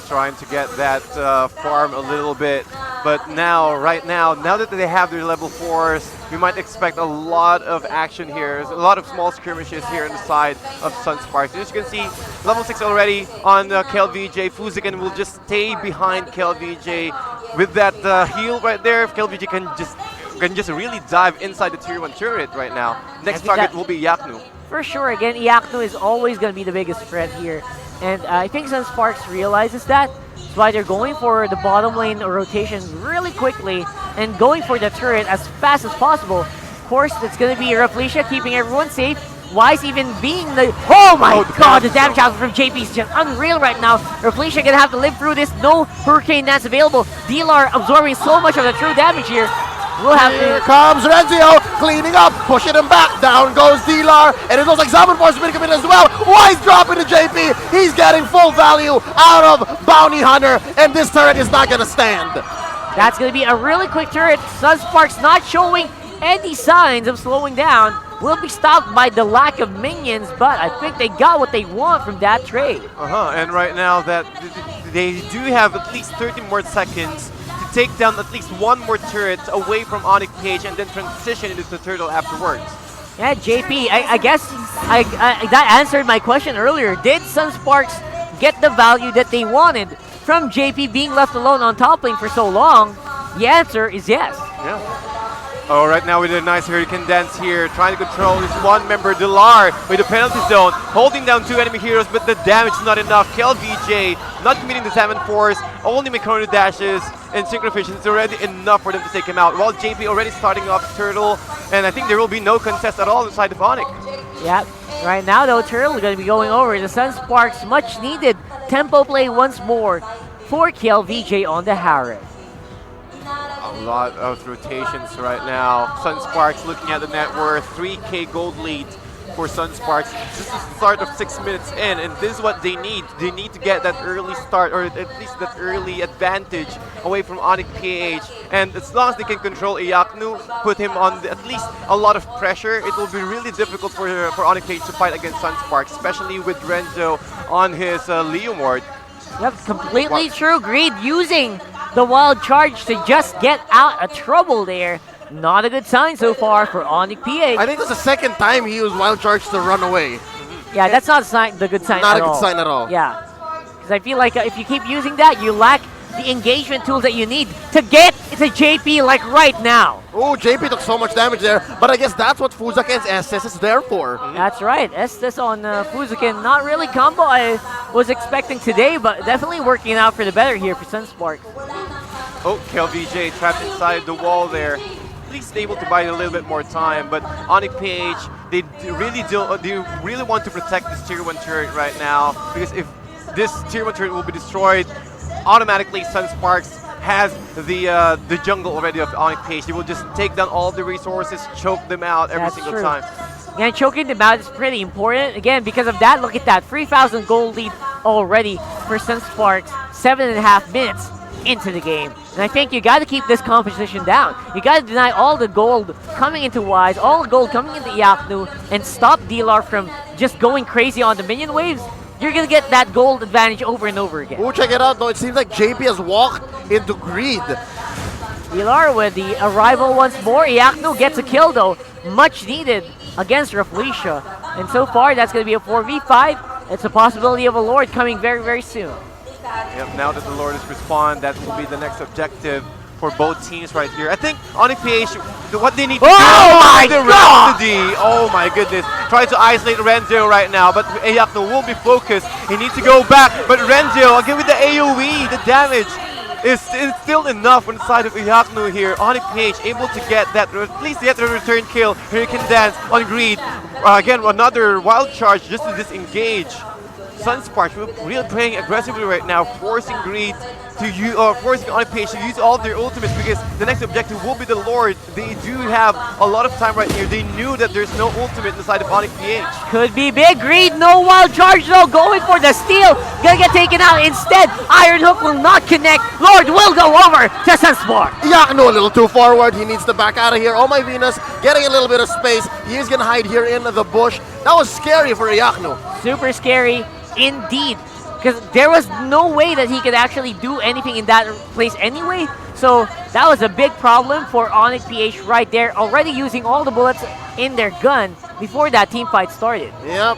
Trying to get that farm a little bit, but right now that they have their level 4s, we might expect a lot of action here. There's a lot of small skirmishes here on the side of Sunsparks. As you can see, level 6 already on KLVJ. Fusakan will just stay behind KLVJ with that heal right there. If KLVJ can just really dive inside the tier 1 turret right now. Next target will be Iaknu. For sure, again, Iaknu is always going to be the biggest threat here. And I think Sunsparks realizes that. That's why they're going for the bottom lane rotation really quickly and going for the turret as fast as possible. Of course, it's going to be Refleja keeping everyone safe. Wise even being the... Oh my god, the damage output from JP is just unreal right now. Refleja going to have to live through this. No Hurricane Dance available. Dealar absorbing so much of the true damage here. We'll have Here comes Renzio, cleaning up, pushing him back. Down goes Dealar, and it looks like Salmon Force is being committed as well. Wise dropping to JP. He's getting full value out of Bounty Hunter, and this turret is not going to stand. That's going to be a really quick turret. Sunsparks not showing any signs of slowing down. Will be stopped by the lack of minions, but I think they got what they want from that trade. And right now that they do have at least 30 more seconds to take down at least one more turret away from Mpl-Ph and then transition into the turtle afterwards. Yeah, JP, I guess that answered my question earlier. Did Sunsparks get the value that they wanted from JP being left alone on top lane for so long? The answer is yes. Yeah. Oh, right now with a nice Hurricane Dance here, trying to control his one member, Delar, with the penalty zone, holding down 2 enemy heroes, but the damage is not enough. KLVJ not committing the Salmon Force, only Mechano dashes, and Synchrofish is already enough for them to take him out. While JP already starting off Turtle, and I think there will be no contest at all inside the Onyx. Yeah, right now though, Turtle is going to be going over. The Sunsparks much needed tempo play once more for KLVJ on the Harriet. A lot of rotations right now. Sunsparks looking at the net worth, 3k gold lead for Sunsparks. This is the start of 6 minutes in, and this is what they need. They need to get that early start, or at least that early advantage away from Mpl-Ph. And as long as they can control Iaknu, put him on at least a lot of pressure, it will be really difficult for Mpl-Ph to fight against Sunsparks, especially with Renzo on his Leomord. Yep, completely true. Greed using the wild charge to just get out of trouble there. Not a good sign so far for Mpl-Ph. I think that's the second time he used wild charge to run away. Yeah, that's not a sign, the good sign Not at a all. good sign at all. Yeah, because I feel like if you keep using that, you lack the engagement tools that you need to get to JP like right now. Oh, JP took so much damage there, but I guess that's what Fusaken's SS is there for. That's right, Estes on Fusaken, not really combo I was expecting today, but definitely working out for the better here for Sunspark. Oh, KLVJ trapped inside the wall there. At least able to buy a little bit more time, but Mpl-Ph, they really want to protect this tier 1 turret right now, because if this tier 1 turret will be destroyed, automatically Sunsparks has the jungle already of Mpl-Ph. They will just take down all the resources, choke them out every single time. Yeah, choking them out is pretty important. Again, because of that, look at that, 3,000 gold lead already for Sunsparks, 7.5 minutes into the game. And I think you got to keep this competition down. You got to deny all the gold coming into Wise, all the gold coming into Iaknu, and stop DLR from just going crazy on the minion waves. You're going to get that gold advantage over and over again. Oh, check it out though. It seems like JP has walked into greed. DLR with the arrival once more. Iaknu gets a kill though, much needed against Rafflesia. And so far, that's going to be a 4v5. It's a possibility of a Lord coming very, very soon. Yep, now that the Lord has respawned, that will be the next objective for both teams right here. I think Mpl-Ph, what they need to do is the Rhapsody. Oh my goodness. Trying to isolate Renzo right now, but Iaknu will be focused. He needs to go back, but Renzo, again with the AoE, the damage is still enough on the side of Iaknu here. Mpl-Ph able to get that, at least get the return kill. Hurricane Dance on Greed. Again, another wild charge just to disengage. Sunsparks really playing aggressively right now, forcing Greed to use, or forcing Mpl-Ph to use all of their ultimates because the next objective will be the Lord. They do have a lot of time right here. They knew that there's no ultimate in the side of Mpl-Ph. Could be big. Greed, no wild charge though, going for the steal. Gonna get taken out instead. Iron Hook will not connect. Lord will go over to Sunsparks. Iaknu a little too forward. He needs to back out of here. Oh my Venus, getting a little bit of space. He is gonna hide here in the bush. That was scary for Iaknu. Super scary indeed, because there was no way that he could actually do anything in that place anyway. So that was a big problem for Mpl-Ph right there, already using all the bullets in their gun before that team fight started. Yep.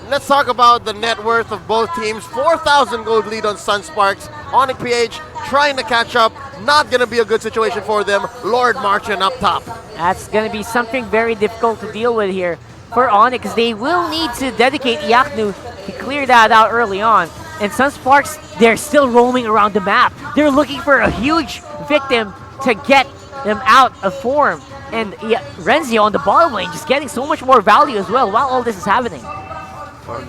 Let's talk about the net worth of both teams. 4,000 gold lead on Sunsparks. Mpl-Ph trying to catch up. Not going to be a good situation for them. Lord marching up top. That's going to be something very difficult to deal with here for Onyx. They will need to dedicate Iaknu to clear that out early on. And Sunsparks, they're still roaming around the map. They're looking for a huge victim to get them out of form. And Renzi on the bottom lane just getting so much more value as well while all this is happening.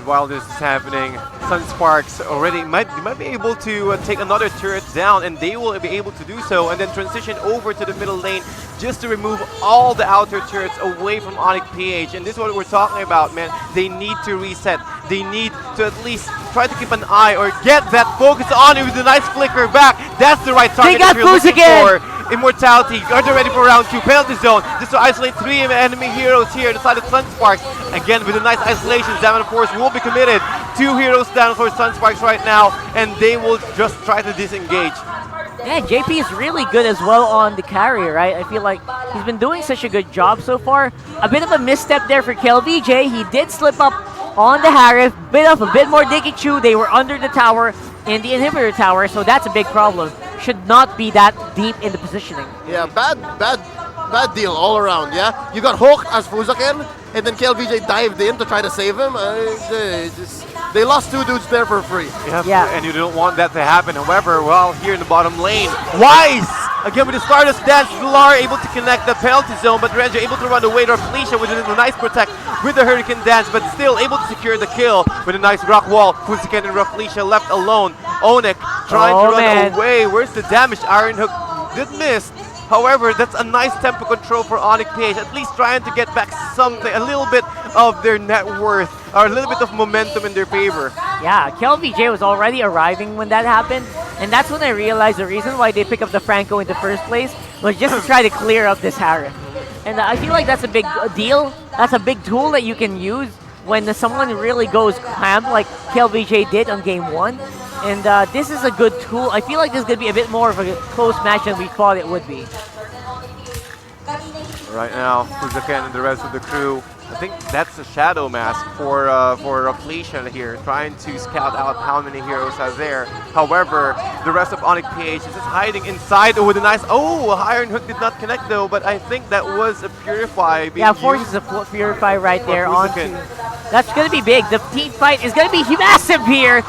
While this is happening, Sunsparks already might be able to take another turret down, and they will be able to do so, and then transition over to the middle lane just to remove all the outer turrets away from Mpl-Ph. And this is what we're talking about, man. They need to reset. They need to at least try to keep an eye or get that focus on it with a nice flicker back. That's the right target if you're looking for Immortality. Are they ready for round 2? Penalty zone just to isolate 3 enemy heroes here on the side of Sunsparks. Again, with a nice isolation, Zaman Force will be committed. 2 heroes down for Sunsparks right now, and they will just try to disengage. Yeah, JP is really good as well on the carrier, right? I feel like he's been doing such a good job so far. A bit of a misstep there for KLVJ. He did slip up on the Harif. A bit more Digichu. They were under the tower in the inhibitor tower, so that's a big problem. Should not be that deep in the positioning. Yeah, bad deal all around, yeah? You got hooked as Fuzaken, and then KLVJ dived in to try to save him. They lost 2 dudes there for free. Yeah, and you don't want that to happen. However, well, here in the bottom lane, Wise! Again, with the Stardust Dance, Lar able to connect the penalty zone, but Renzo able to run away. Felicia with a nice protect with the Hurricane Dance, but still able to secure the kill with a nice rock wall. Fuziken and Felicia left alone. Onik trying to run away. Where's the damage? Iron Hook did miss. However, that's a nice tempo control for Mpl-Ph, at least trying to get back something, a little bit of their net worth, or a little bit of momentum in their favor. Yeah, KLVJ was already arriving when that happened, and that's when I realized the reason why they picked up the Franco in the first place was just to try to clear up this Harif. And I feel like that's a big deal. That's a big tool that you can use when someone really goes ham like KLVJ did on game 1. And this is a good tool. I feel like this is going to be a bit more of a close match than we thought it would be. Right now, Fuzaken and the rest of the crew, I think that's a shadow mask for Felicia here, trying to scout out how many heroes are there. However, the rest of Mpl-Ph is just hiding inside with a nice... Oh, Iron Hook did not connect though, but I think that was a Purify being forces a Purify right there onto... That's going to be big. The team fight is going to be massive here.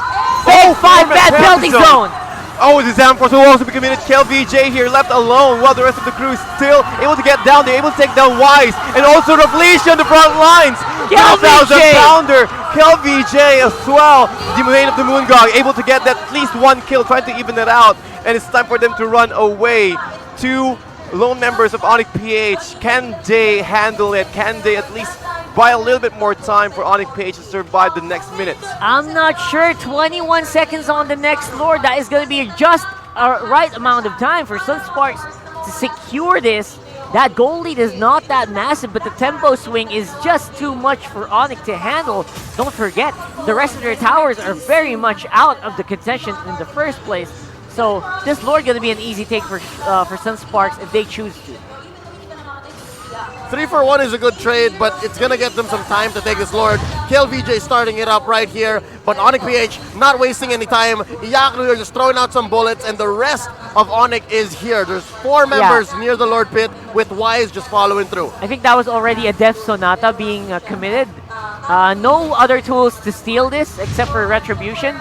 Big 5-bad penalty zone. Oh, the Zaman Force will also be committed. KLVJ here left alone while the rest of the crew is still able to get down. They're able to take down Wise and also Felicia on the front lines. KLVJ! Pounder. KLVJ as well. The Main of the Moon God able to get that at least 1 kill, trying to even it out. And it's time for them to run away. 2 lone members of Mpl-Ph. Can they handle it? Can they at least buy a little bit more time for Mpl-Ph to survive the next minutes? I'm not sure. 21 seconds on the next Lord. That is going to be just a right amount of time for Sunsparks to secure this. That goal lead is not that massive, but the tempo swing is just too much for Onyx to handle. Don't forget, the rest of their towers are very much out of the contention in the first place. So this Lord going to be an easy take for Sunsparks if they choose to. 3 for 1 is a good trade, but it's going to get them some time to take this Lord. Mpl-Ph starting it up right here, but Mpl-Ph not wasting any time. Iyaknu are just throwing out some bullets, and the rest of Onyx is here. There's 4 members near the Lord Pit, with Wise just following through. I think that was already a Death Sonata being committed. No other tools to steal this except for Retribution.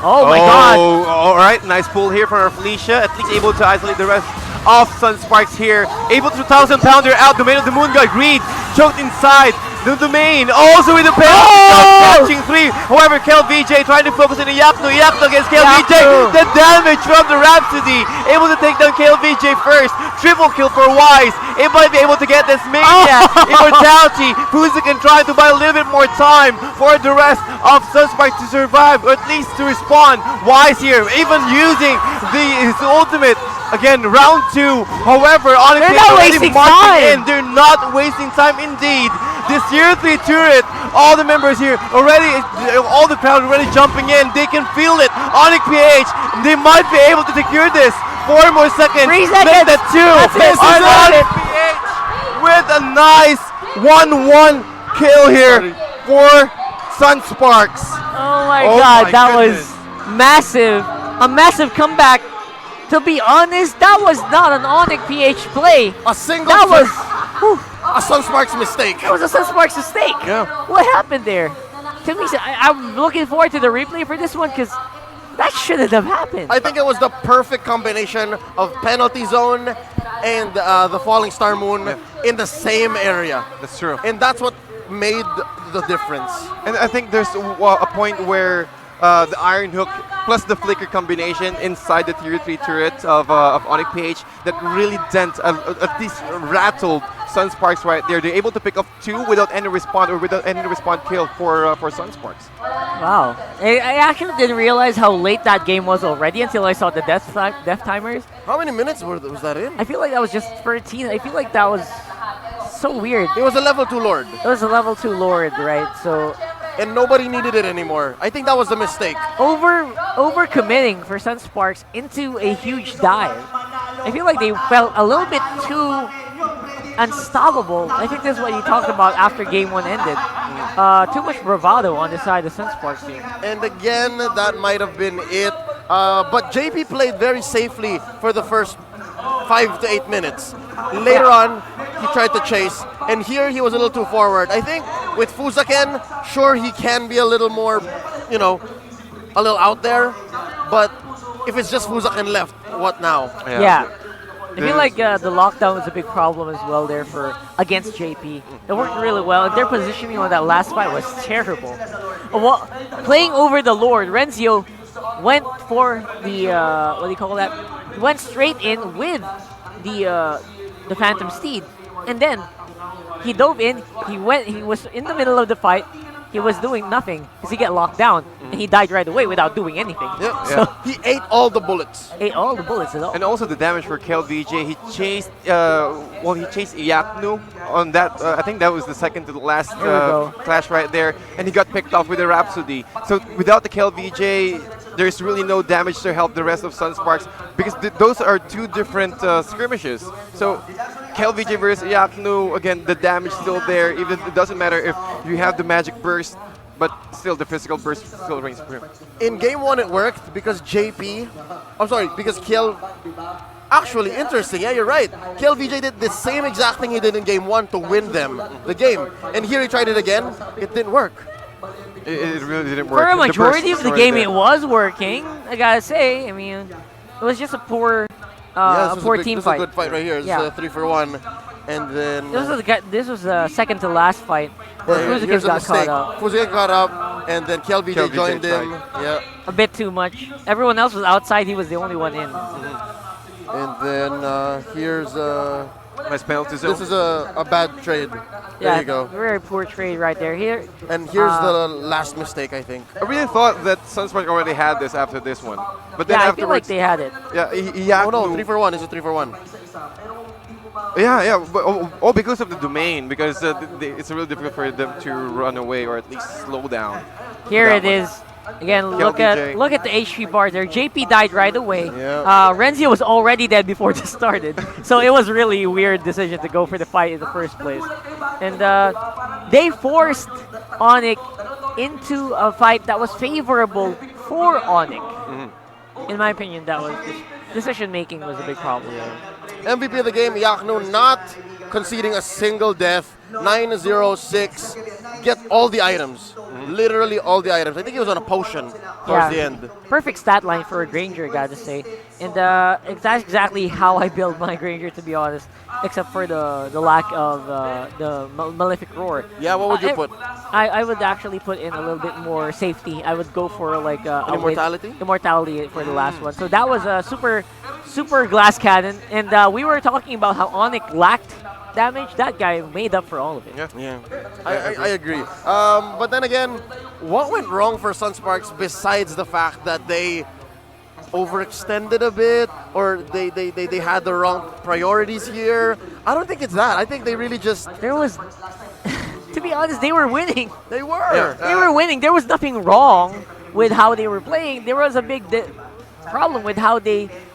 Oh my god! All right, nice pull here from our Felicia. At least able to isolate the rest of Sunsparks here. Able to 1,000 pounder out. Domain of the Moon God. Greed choked inside the domain. Also with the penalty. Catching 3. However, Mpl-Ph trying to focus on Iyaknu. Iyaknu against Mpl-Ph. The damage from the Rhapsody. Able to take down Mpl-Ph first. Triple kill for Wise. It might be able to get this Maniac. Immortality. Fuzican trying to buy a little bit more time for the rest of Sunsparks to survive, or at least to respond. Wise here, even using his ultimate. Again, round 2. However, they're not wasting time. They're not wasting time indeed. This Tier 3 turret, all the members here already, all the crowd already jumping in. They can feel it. Mpl-Ph, they might be able to secure this. 4 more seconds. 3 seconds. Make that 2. Mpl-Ph with a nice 1-1 kill here for Sunsparks. Oh my god, that was massive. A massive comeback. To be honest, that was not an Mpl-Ph play. A single that was a Sunsparks mistake. That was a Sunsparks mistake. Yeah. What happened there? To me, I'm looking forward to the replay for this one because that shouldn't have happened. I think it was the perfect combination of penalty zone and the Falling Star Moon in the same area. That's true. And that's what made the difference. And I think there's a point where the Iron Hook plus the Flicker combination inside the Tier 3 turret of Mpl-Ph that really dent, at least rattled Sunsparks right there. They're able to pick up 2 without any respawn or without any respawn kill for Sunsparks. Wow. I actually didn't realize how late that game was already until I saw the death timers. How many minutes was that in? I feel like that was just 13. I feel like that was so weird. It was a level 2 Lord. It was a level 2 Lord, right? So... And nobody needed it anymore. I think that was the mistake. Over committing for Sunsparks into a huge dive. I feel like they felt a little bit too unstoppable. I think that's what you talked about after game 1 ended. Too much bravado on the side of the Sunsparks team. And again, that might have been it. But JP played very safely for the first 5 to 8 minutes. Later on, he tried to chase, and here he was a little too forward. I think with Fuzaken, sure, he can be a little more, a little out there, but if it's just Fuzaken left, what now? Yeah. I feel like the lockdown was a big problem as well there against JP. It worked really well, and their positioning on that last fight was terrible. Well, playing over the Lord, Renzio went for the, what do you call that? Went straight in with the Phantom Steed, and then he dove in. He was in the middle of the fight. He was doing nothing because he got locked down, and he died right away without doing anything. Yep. So he ate all the bullets. Ate all the bullets at all. And also the damage for Mpl-Ph. He chased Iyaknu on that. I think that was the second to the last clash right there, and he got picked off with a Rhapsody. So without the Mpl-Ph, there's really no damage to help the rest of Sunsparks because those are 2 different skirmishes. So Mpl-Ph versus Iyaknu, again, the damage still there. Even it doesn't matter if you have the magic burst, but still the physical burst still reigns supreme. In game 1, it worked because because actually, interesting. Yeah, you're right. Mpl-Ph did the same exact thing he did in game 1 to win them the game. And here he tried it again. It didn't work. It really didn't work. For a majority of the game, it was working. I gotta say. I mean, it was just a poor team fight. This is a good fight right here. This is a 3 for 1. And then... This was the second to last fight where Fuzaken got caught up. Fuzaken got up, and then Mpl-Ph joined him. Yeah. A bit too much. Everyone else was outside. He was the only one in. And then here's Nice penalty zone. this is a bad trade. There Yeah, you go. very poor trade right there. Here, And here's the last mistake, I think. I really thought that Sunspark already had this after this one. But then yeah, I feel like afterwards, they had it. yeah, Oh no, 3 for 1. It's a 3 for 1. Yeah, but all because of the domain, because it's really difficult for them to run away or at least slow down. Here That it one. is. Again, DJ. look at the HP bar there. JP died right away. Yeah. Renzio was already dead before this started, so it was really a weird decision to go for the fight in the first place. And they forced Onyx into a fight that was favorable for Onyx. In my opinion, that was decision making was a big problem there. MVP of the game, Yakno, not conceding a single death. 9-0-6. Get all the items. Literally all the items. I think he was on a potion towards the end. Perfect stat line for a Granger, I gotta say. And that's exactly how I build my Granger, to be honest. Except for the lack of the Malefic Roar. Yeah, what would you put? I would actually put in a little bit more safety. I would go for like Immortality? Immortality for the last one. So that was a super glass cannon. And we were talking about how Onyx lacked damage. That guy made up for all of it. Yeah. I agree. But then again, what went wrong for Sunsparks besides the fact that they overextended a bit or they had the wrong priorities here? I don't think it's that. I think they really just... There was... to be honest, they were winning. They were. They were winning. There was nothing wrong with how they were playing. There was a big problem with how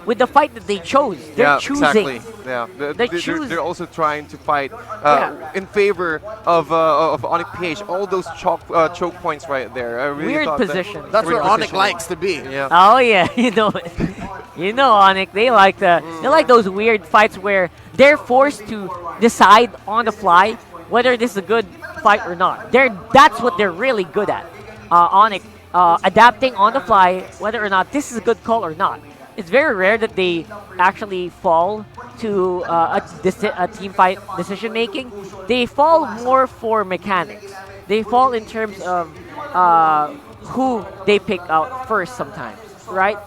with the fight that they chose. They're choosing. Exactly. Yeah, they're also trying to fight in favor of Mpl-Ph. All those choke points right there. I really Weird thought position. That's where weird Onyx position. likes to be. Yeah. Oh yeah, you know it. You know Onyx. They like those weird fights where they're forced to decide on the fly whether this is a good fight or not. That's what they're really good at. Onyx adapting on the fly whether or not this is a good call or not. It's very rare that they actually fall to a team fight decision making. They fall more for mechanics. They fall in terms of who they pick out first sometimes, right?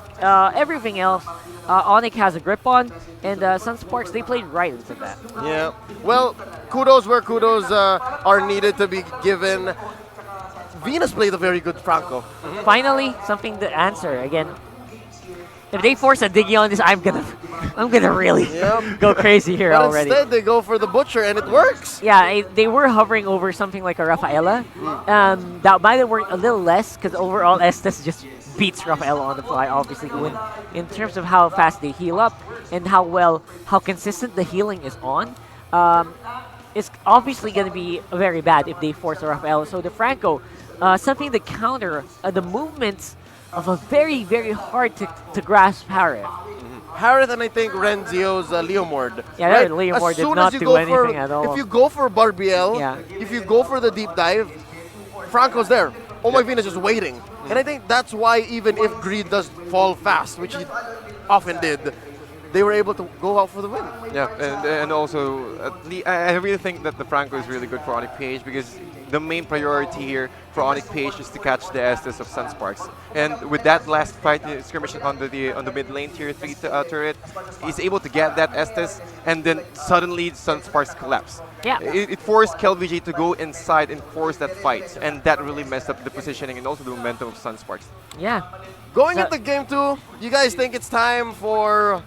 Everything else, Onyx has a grip on, and Sunsparks, they played right into that. Yeah. Well, kudos where kudos are needed to be given. Venus played a very good Franco. Finally, something to answer. Again, if they force a Diggy on this, I'm gonna really go crazy here but already. Instead, they go for the Butcher, and it works. Yeah, they were hovering over something like a Rafaela. That might have worked a little less because overall Estes just beats Rafaela on the fly, obviously, in terms of how fast they heal up and how consistent the healing is on. It's obviously going to be very bad if they force a Rafaela. So the Franco, something to counter the movements of a very, very hard to grasp Harith. Harith and I think Renzio's Leomord. Yeah, right? Leomord As did soon not as you do go anything for, at all. If you go for Barbiel, Yeah. if you go for the deep dive, Franco's there. Oh my Venus is waiting. And I think that's why even if Greed does fall fast, which he often did, they were able to go out for the win. Yeah, and also, I really think that the Franco is really good for Mpl-Ph because the main priority here for Mpl-Ph is to catch the Estes of Sunsparks. And with that last fight, skirmish on the mid lane tier 3 turret, he's able to get that Estes, and then suddenly Sunsparks collapse. Yeah. It forced KelVJ to go inside and force that fight, and that really messed up the positioning and also the momentum of Sunsparks. Yeah. Going into game 2, you guys think it's time for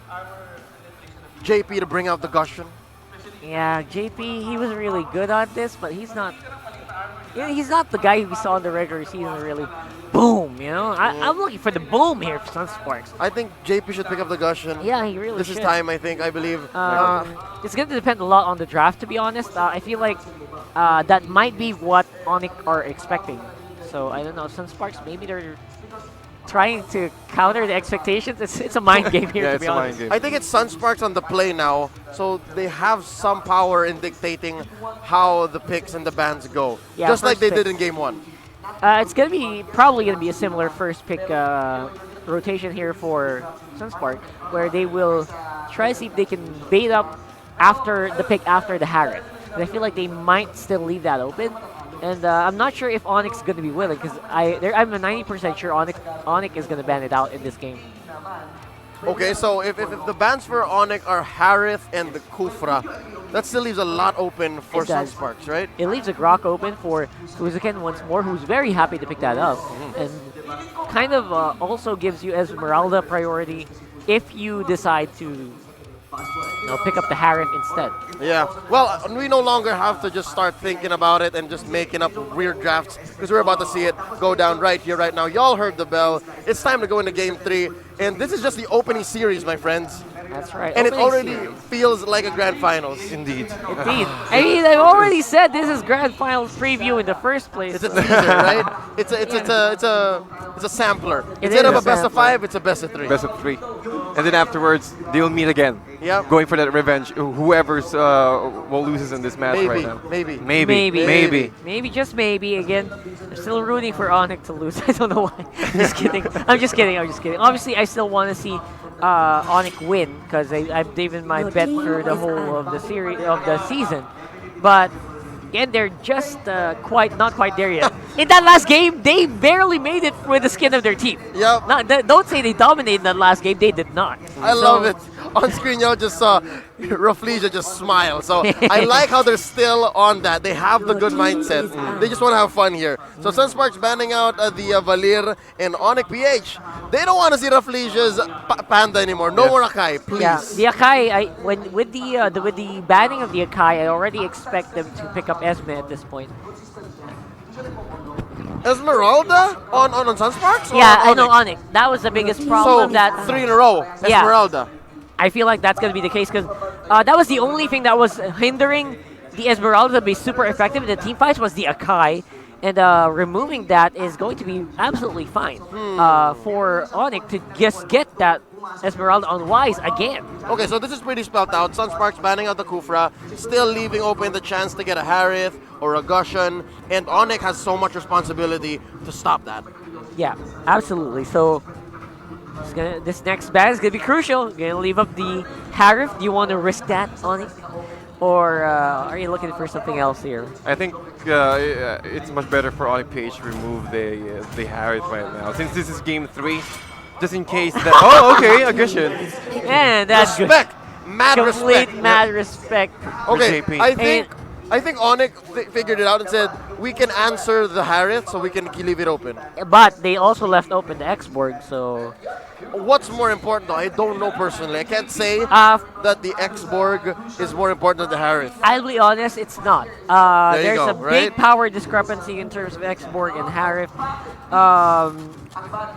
JP to bring out the Gushing? Yeah, JP, he was really good on this, but he's not the guy we saw in the regular season really boom, you know? I'm looking for the boom here for Sunsparks. I think JP should pick up the Gushing. Yeah, he really This should. is time, I believe. It's going to depend a lot on the draft, to be honest. I feel like that might be what Onyx are expecting. So, I don't know, Sunsparks, maybe they're trying to counter the expectations. It's a mind game here, to be honest. I think it's Sunsparks on the play now, so they have some power in dictating how the picks and the bans go, Yeah, just like first they pick. did in game 1. It's probably going to be a similar first pick rotation here for Sunspark, where they will try to see if they can bait up after the pick after the Harith. And I feel like they might still leave that open. And I'm not sure if Onyx is going to be willing, because I'm 90% sure Onyx is going to ban it out in this game. Okay, so if the bans for Onyx are Harith and the Kufra, that still leaves a lot open for It does. Sunsparks, right? It leaves a Grok open for Fuzuken once more, who's very happy to pick that up. And kind of also gives you Esmeralda priority if you decide to pick up the Harith instead. Yeah. Well, we no longer have to just start thinking about it and just making up weird drafts because we're about to see it go down right here, right now. Y'all heard the bell. It's time to go into Game 3. And this is just the opening series, my friends. That's right. And it opening already series. feels like a grand finals. Indeed. Indeed. I mean, I've already said this is Grand Finals preview in the first place. It's a teaser, right? It's a sampler. It Instead is of a a best of sampler. 5, it's a best of 3. Best of 3. And then afterwards, they'll meet again. Yeah. Going for that revenge. Whoever's loses in this match right now. Maybe, just maybe. Again, I'm still rooting for Onyx to lose. I don't know why. Just kidding. I'm just kidding. Obviously, I still want to see Onyx win because I've given my bet for the whole of the series of the season. But again, they're just not quite there yet. In that last game, they barely made it with the skin of their teeth. Yep. Don't say they dominated that last game. They did not. I love it. On screen, y'all just saw Raflesia just smile. So I like how they're still on that. They have the good mindset. They just want to have fun here. So Sunsparks banning out the Valir and Mpl-Ph. They don't want to see Raflesia's Panda anymore. No more Akai, please. Yeah, the Akai. With the banning of the Akai, I already expect them to pick up Esme at this point. Esmeralda on Sunsparks? Yeah, I know Onyx. That was the biggest problem. So, that 3 in a row, Esmeralda. Yeah, I feel like that's going to be the case because that was the only thing that was hindering the Esmeralda to be super effective in the team fights was the Akai. And removing that is going to be absolutely fine for Onyx to just get that Esmeralda on Wise again. Okay, so this is pretty spelled out. Sunsparks banning out the Kufra, still leaving open the chance to get a Harith or a Gushan, and Onyx has so much responsibility to stop that. Yeah, absolutely. So this next ban is going to be crucial. You're going to leave up the Harith. Do you want to risk that, Onyx? Or are you looking for something else here? I think it's much better for Mpl-Ph to remove the Harith right now. Since this is game 3, just in case that... Oh, okay, a Gushan. Man, that's respect. Mad complete respect. mad respect. Okay, JP. I think Onyx figured it out and said, we can answer the Harith, so we can leave it open. But they also left open the X-Borg, so... What's more important, though? I don't know personally. I can't say that the X-Borg is more important than the Harith. I'll be honest, it's not. There's go, a big power discrepancy in terms of X-Borg and Harith.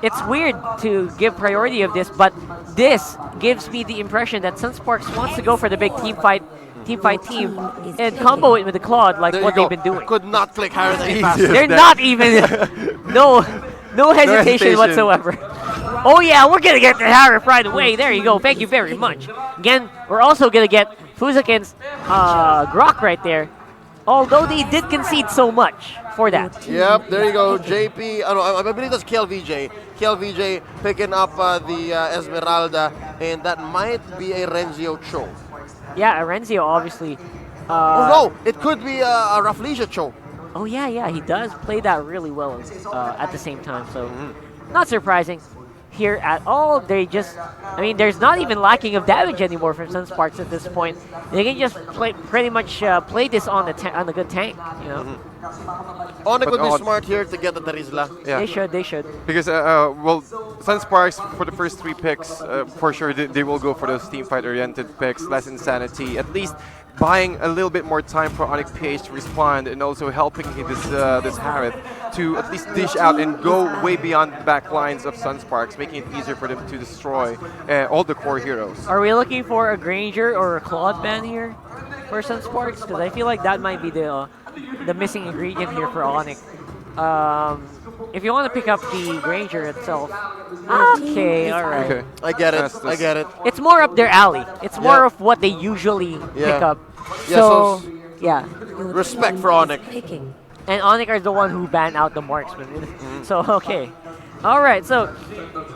It's weird to give priority of this, but this gives me the impression that Sunsparks wants to go for the big team fight and combo it with the Claude like what they've been doing. Could not click Harith any faster. They're not even... no hesitation whatsoever. Oh yeah, we're gonna get the Harith right away. There you go. Thank you very much. Again, we're also gonna get Fuzuken's Grok right there. Although they did concede so much for that. Yep, there you go. JP, I believe that's KLVJ. KLVJ picking up the Esmeralda, and that might be a Renzio Cho. Yeah, Arenzio obviously. Oh no, it could be a Raflesia Cho. Oh yeah, he does play that really well at the same time. So not surprising here at all. They just, there's not even lacking of damage anymore from Sunsparks at this point. They can just pretty much play this on the good tank, you know. Onyx would be smart here to get the Tarizla. Yeah. They should. Because, Sunsparks, for the first 3 picks, for sure, they will go for those teamfight-oriented picks, less insanity, at least buying a little bit more time for Mpl-Ph to respond and also helping this Harith to at least dish out and go way beyond the back lines of Sunsparks, making it easier for them to destroy all the core heroes. Are we looking for a Granger or a Claude ban here for Sunsparks? Because I feel like that might be the missing ingredient here for Onyx. If you want to pick up the Granger itself, okay, all right. Okay. I get it. It's more up their alley. It's more of what they usually pick up. So, yeah. Respect for Onyx. And Onyx is the one who banned out the marksman. So, okay. All right, so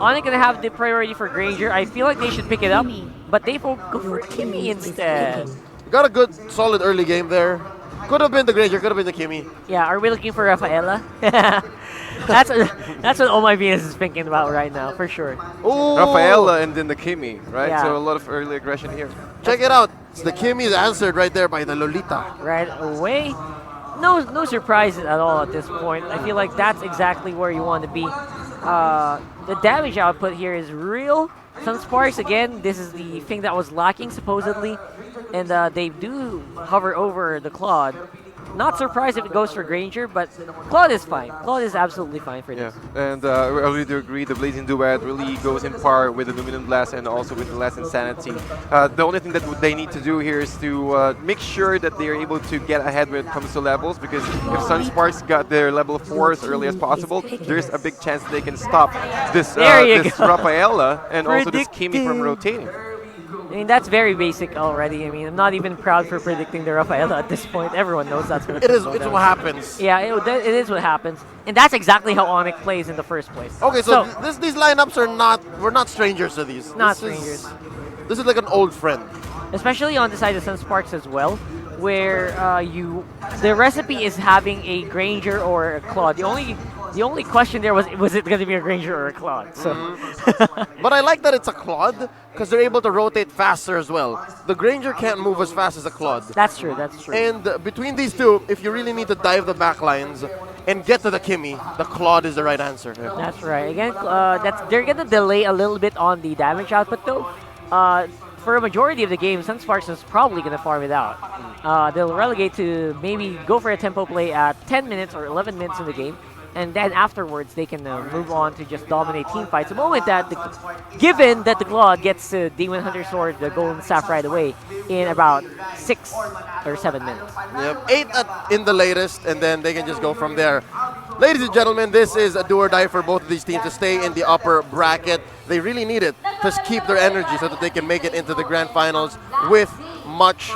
Onyx gonna have the priority for Granger. I feel like they should pick it up, but they go for Kimmy instead. Got a good, solid early game there. Could have been the Granger, could have been the Kimmy. Yeah, are we looking for Rafaela? that's what all my Venus is thinking about right now, for sure. Ooh. Rafaela and then the Kimi, right? Yeah. So a lot of early aggression here. Check it out. The Kimmy is answered right there by the Lolita. Right away. No surprises at all at this point. I feel like that's exactly where you want to be. The damage output here is real. Sun Sparks, again, this is the thing that was lacking supposedly. And they do hover over the Claude. Not surprised if it goes for Granger, but Claude is fine. Claude is absolutely fine for this. Yeah, and I really do agree. The Blazing Duet really goes in par with the Luminant Blast and also with the Last Insanity. The only thing that they need to do here is to make sure that they are able to get ahead when it comes to levels, because if Sun Sparks got their level 4 as early as possible, there's a big chance they can stop this, this Rafaela and also this Kimi from rotating. I mean, that's very basic already. I mean, I'm not even proud for predicting the Rafaela at this point. Everyone knows that's what it is. It's what happens. Yeah, it is what happens, and that's exactly how Onyx plays in the first place. Okay, so these lineups are not. We're not strangers to these. Not strangers. This is like an old friend. Especially on the side of Sun Sparks as well, where the recipe is having a Granger or a Claude. The only question there was it going to be a Granger or a Claude? So. But I like that it's a Claude because they're able to rotate faster as well. The Granger can't move as fast as a Claude. That's true. That's true. And between these two, if you really need to dive the back lines and get to the Kimmy, the Claude is the right answer. Yeah. That's right. Again, they're going to delay a little bit on the damage output though. For a majority of the game, Sun Sparks is probably going to farm it out. They'll relegate to maybe go for a tempo play at 10 minutes or 11 minutes in the game. And then afterwards, they can move on to just dominate team fights. The moment that, given that the Claude gets Demon Hunter Sword, the Golden Staff right away in about 6 or 7 minutes. Yep, 8 in the latest, and then they can just go from there. Ladies and gentlemen, this is a do or die for both of these teams to stay in the upper bracket. They really need it to keep their energy so that they can make it into the grand finals with much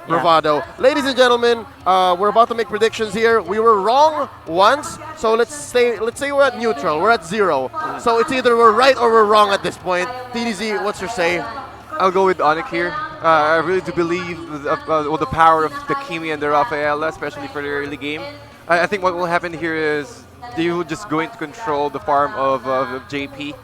bravado. Ladies and gentlemen, we're about to make predictions here. We were wrong once, so let's say we're at neutral. We're at 0. So it's either we're right or we're wrong at this point. TDZ, what's your say? I'll go with Onyx here. I really do believe the power of the Kimi and the Rafaela, especially for the early game. I think what will happen here is they will just going to control the farm of JP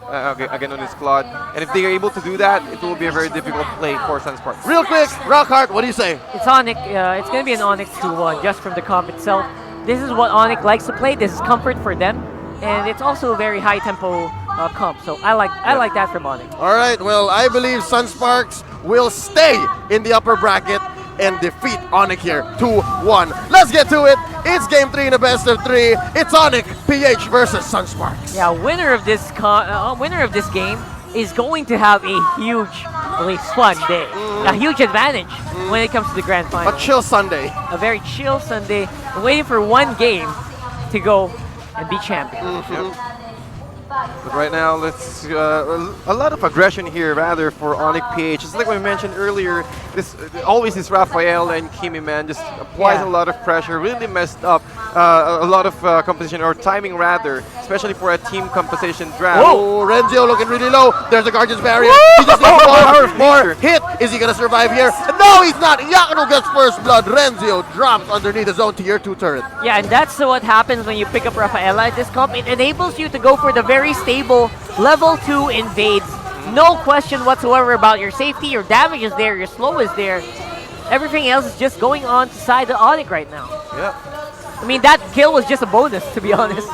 again on his Claude. And if they are able to do that, it will be a very difficult play for Sun Sparks. Real quick, Rockhart, what do you say? It's Onyx. It's going to be an Onyx 2-1 just from the comp itself. This is what Onyx likes to play. This is comfort for them. And it's also a very high tempo comp. So I like that from Onyx. All right, well, I believe Sun Sparks will stay in the upper bracket and defeat Onyx here 2-1. Let's get to it. It's game 3 in a best of 3. It's Mpl-Ph versus Sun Sparks. Yeah, winner of this game is going to have a hugely fun day, a huge advantage when it comes to the grand final. A chill Sunday. A very chill Sunday, waiting for one game to go and be champion. Yep. But right now, let's a lot of aggression here, rather, for Mpl-Ph. Just like we mentioned earlier, always this Rafael and Kimi, man, just applies a lot of pressure, really messed up a lot of composition, or timing rather, especially for a team composition draft. Whoa, Renzio looking really low. There's the Guardian's Barrier. He just needs more hit. Is he going to survive here? No, he's not. Yakuno gets first blood. Renzio drops underneath his own tier 2 turret. Yeah, and that's what happens when you pick up Rafaela at this comp. It enables you to go for the very stable level 2 invades. No question whatsoever about your safety. Your damage is there. Your slow is there. Everything else is just going on to side the Onyx right now. Yeah. I mean, that kill was just a bonus, to be honest.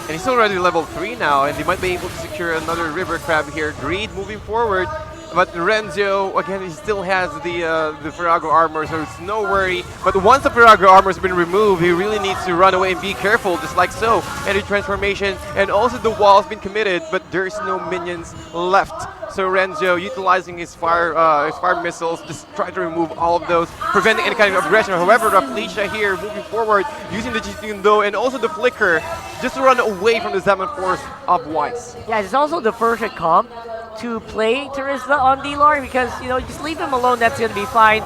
And he's already level 3 now, and he might be able to secure another River Crab here. Greed moving forward. But Renzio, again, he still has the Firago armor, so it's no worry. But once the Firago armor has been removed, he really needs to run away and be careful, just like so. Energy transformation, and also the wall has been committed, but there's no minions left. So Renzio, utilizing his fire missiles, just try to remove all of those, preventing any kind of aggression. However, Felicia here moving forward, using the Jitundo and also the Flicker, just to run away from the Zaman Force of Weiss. Yeah, it's also the perfect comp to play Terizla on D-Lore because, you know, just leave him alone, that's going to be fine.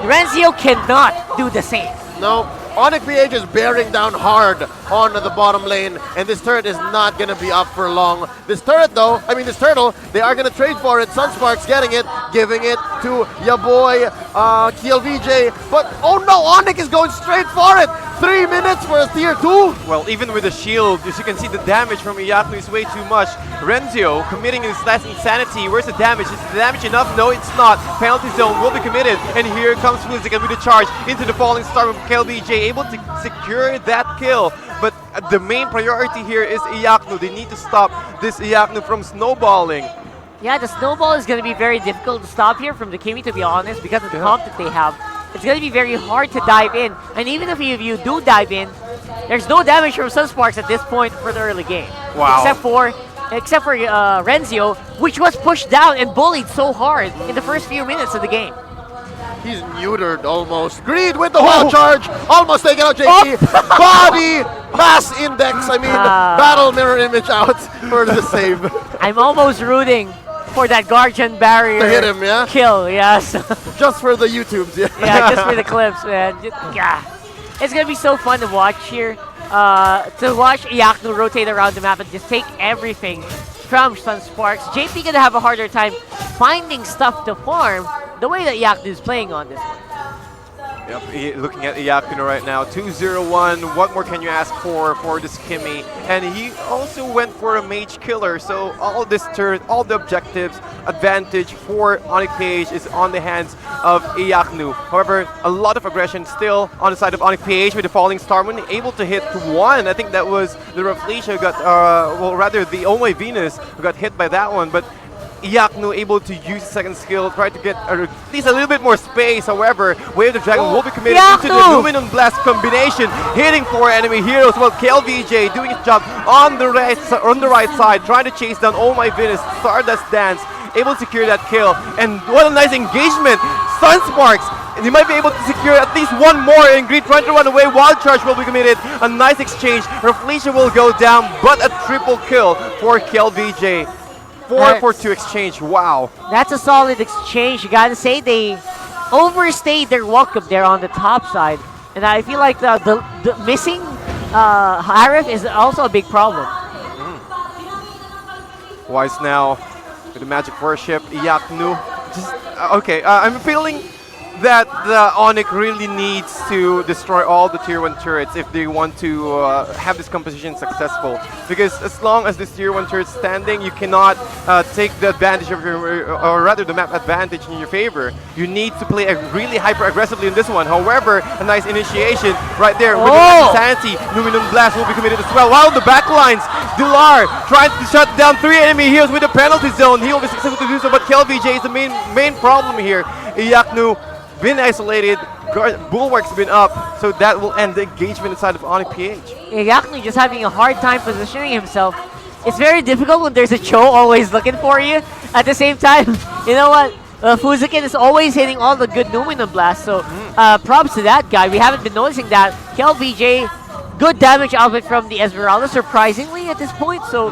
Renzio cannot do the same. No, Mpl-Ph is bearing down hard on the bottom lane, and this turret is not going to be up for long. This turret, though, this turtle, they are going to trade for it. Sunsparks getting it, giving it to ya boy, KLVJ. But, oh no, Onyx is going straight for it. 3 minutes for a tier 2. Well, even with the shield, as you can see, the damage from Iyaknu is way too much. Renzio committing his last insanity. Where's the damage? Is the damage enough? No, it's not. Penalty zone will be committed. And here comes Fluzican with the charge into the falling star with KLBJ, able to secure that kill. But the main priority here is Iyaknu. They need to stop this Iyaknu from snowballing. Yeah, the snowball is going to be very difficult to stop here from the Kimi, to be honest, because of the comp that they have. It's going to be very hard to dive in. And even if you do dive in, there's no damage from Sunsparks at this point for the early game. Wow. Except for Renzio, which was pushed down and bullied so hard in the first few minutes of the game. He's neutered almost. Greed with the wild charge. Almost taken out JP. Body mass index. Battle mirror image out for the save. I'm almost rooting for that Guardian barrier to hit him, yeah? Kill, yes. Just for the YouTubes, yeah. Yeah, just for the clips, man. It's going to be so fun to watch here. To watch Iyaknu rotate around the map and just take everything from Sunsparks. JP going to have a harder time finding stuff to farm the way that Iyaknu is playing on this one. Yep, looking at Iyaknu right now, 2-0-1. What more can you ask for this Kimi? And he also went for a mage killer, so all this turn, all the objectives, advantage for Mpl-Ph is on the hands of Iyaknu. However, a lot of aggression still on the side of Mpl-Ph with the falling star moon, able to hit one. I think that was the Rafflesia who got, the Oh My Venus who got hit by that one, but Iyaknu able to use the second skill, try to get at least a little bit more space. However, Wave of the Dragon will be committed into the Luminum Blast combination, hitting 4 enemy heroes. Well, KLVJ doing his job on the right side, trying to chase down Oh My Venus, Stardust Dance, able to secure that kill. And what a nice engagement! Sunsparks! And he might be able to secure at least one more, and Greed trying to run away. Wild Charge will be committed. A nice exchange. Rafflesia will go down, but a triple kill for KLVJ. 4 for 2 exchange, wow. That's a solid exchange. You gotta say they overstayed their welcome there on the top side. And I feel like the missing Harif is also a big problem. Wise now with the Magic Worship, Iyaknu. Okay, I'm feeling that the Onyx really needs to destroy all the tier 1 turrets if they want to have this composition successful. Because as long as this tier 1 turret is standing, you cannot take the advantage of or rather the map advantage in your favor. You need to play really hyper aggressively in this one. However, a nice initiation right there with the Insanity. Luminum Blast will be committed as well. While the backlines, Dilar trying to shut down 3 enemy heroes with the penalty zone. He will be successful to do so, but KLVJ is the main problem here. Iyaknu been isolated, Bulwark's been up, so that will end the engagement inside of Mpl-Ph. Iyaknu just having a hard time positioning himself. It's very difficult when there's a Cho always looking for you. At the same time, you know what? Fuzikin is always hitting all the good Luminum Blasts, so props to that guy. We haven't been noticing that. KLVJ, good damage output from the Esmeralda, surprisingly at this point. So,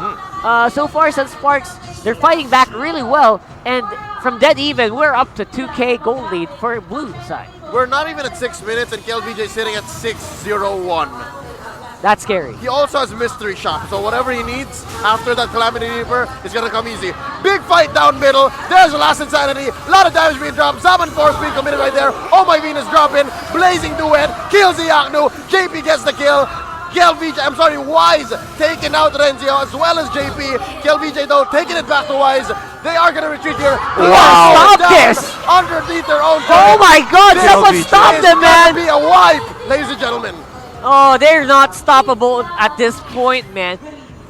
so far, Sunsparks, they're fighting back really well, and from dead even, we're up to 2K gold lead for blue side. We're not even at 6 minutes, and KLVJ is sitting at 6-0-1. That's scary. He also has Mystery Shop, so whatever he needs after that Calamity Reaper is gonna come easy. Big fight down middle. There's the last Insanity. A lot of damage being dropped. Zaman Force being committed right there. Oh My Venus dropping. Blazing Duet. Kills Iyaknu. JP gets the kill. KLVJ, Wise taking out Renzio as well as JP. KLVJ though taking it back to Wise. They are gonna retreat here. Wow! Stop this! Underneath their own. Oh my God! Someone stop them, man! Be a wipe, ladies and gentlemen. Oh, they're not stoppable at this point, man.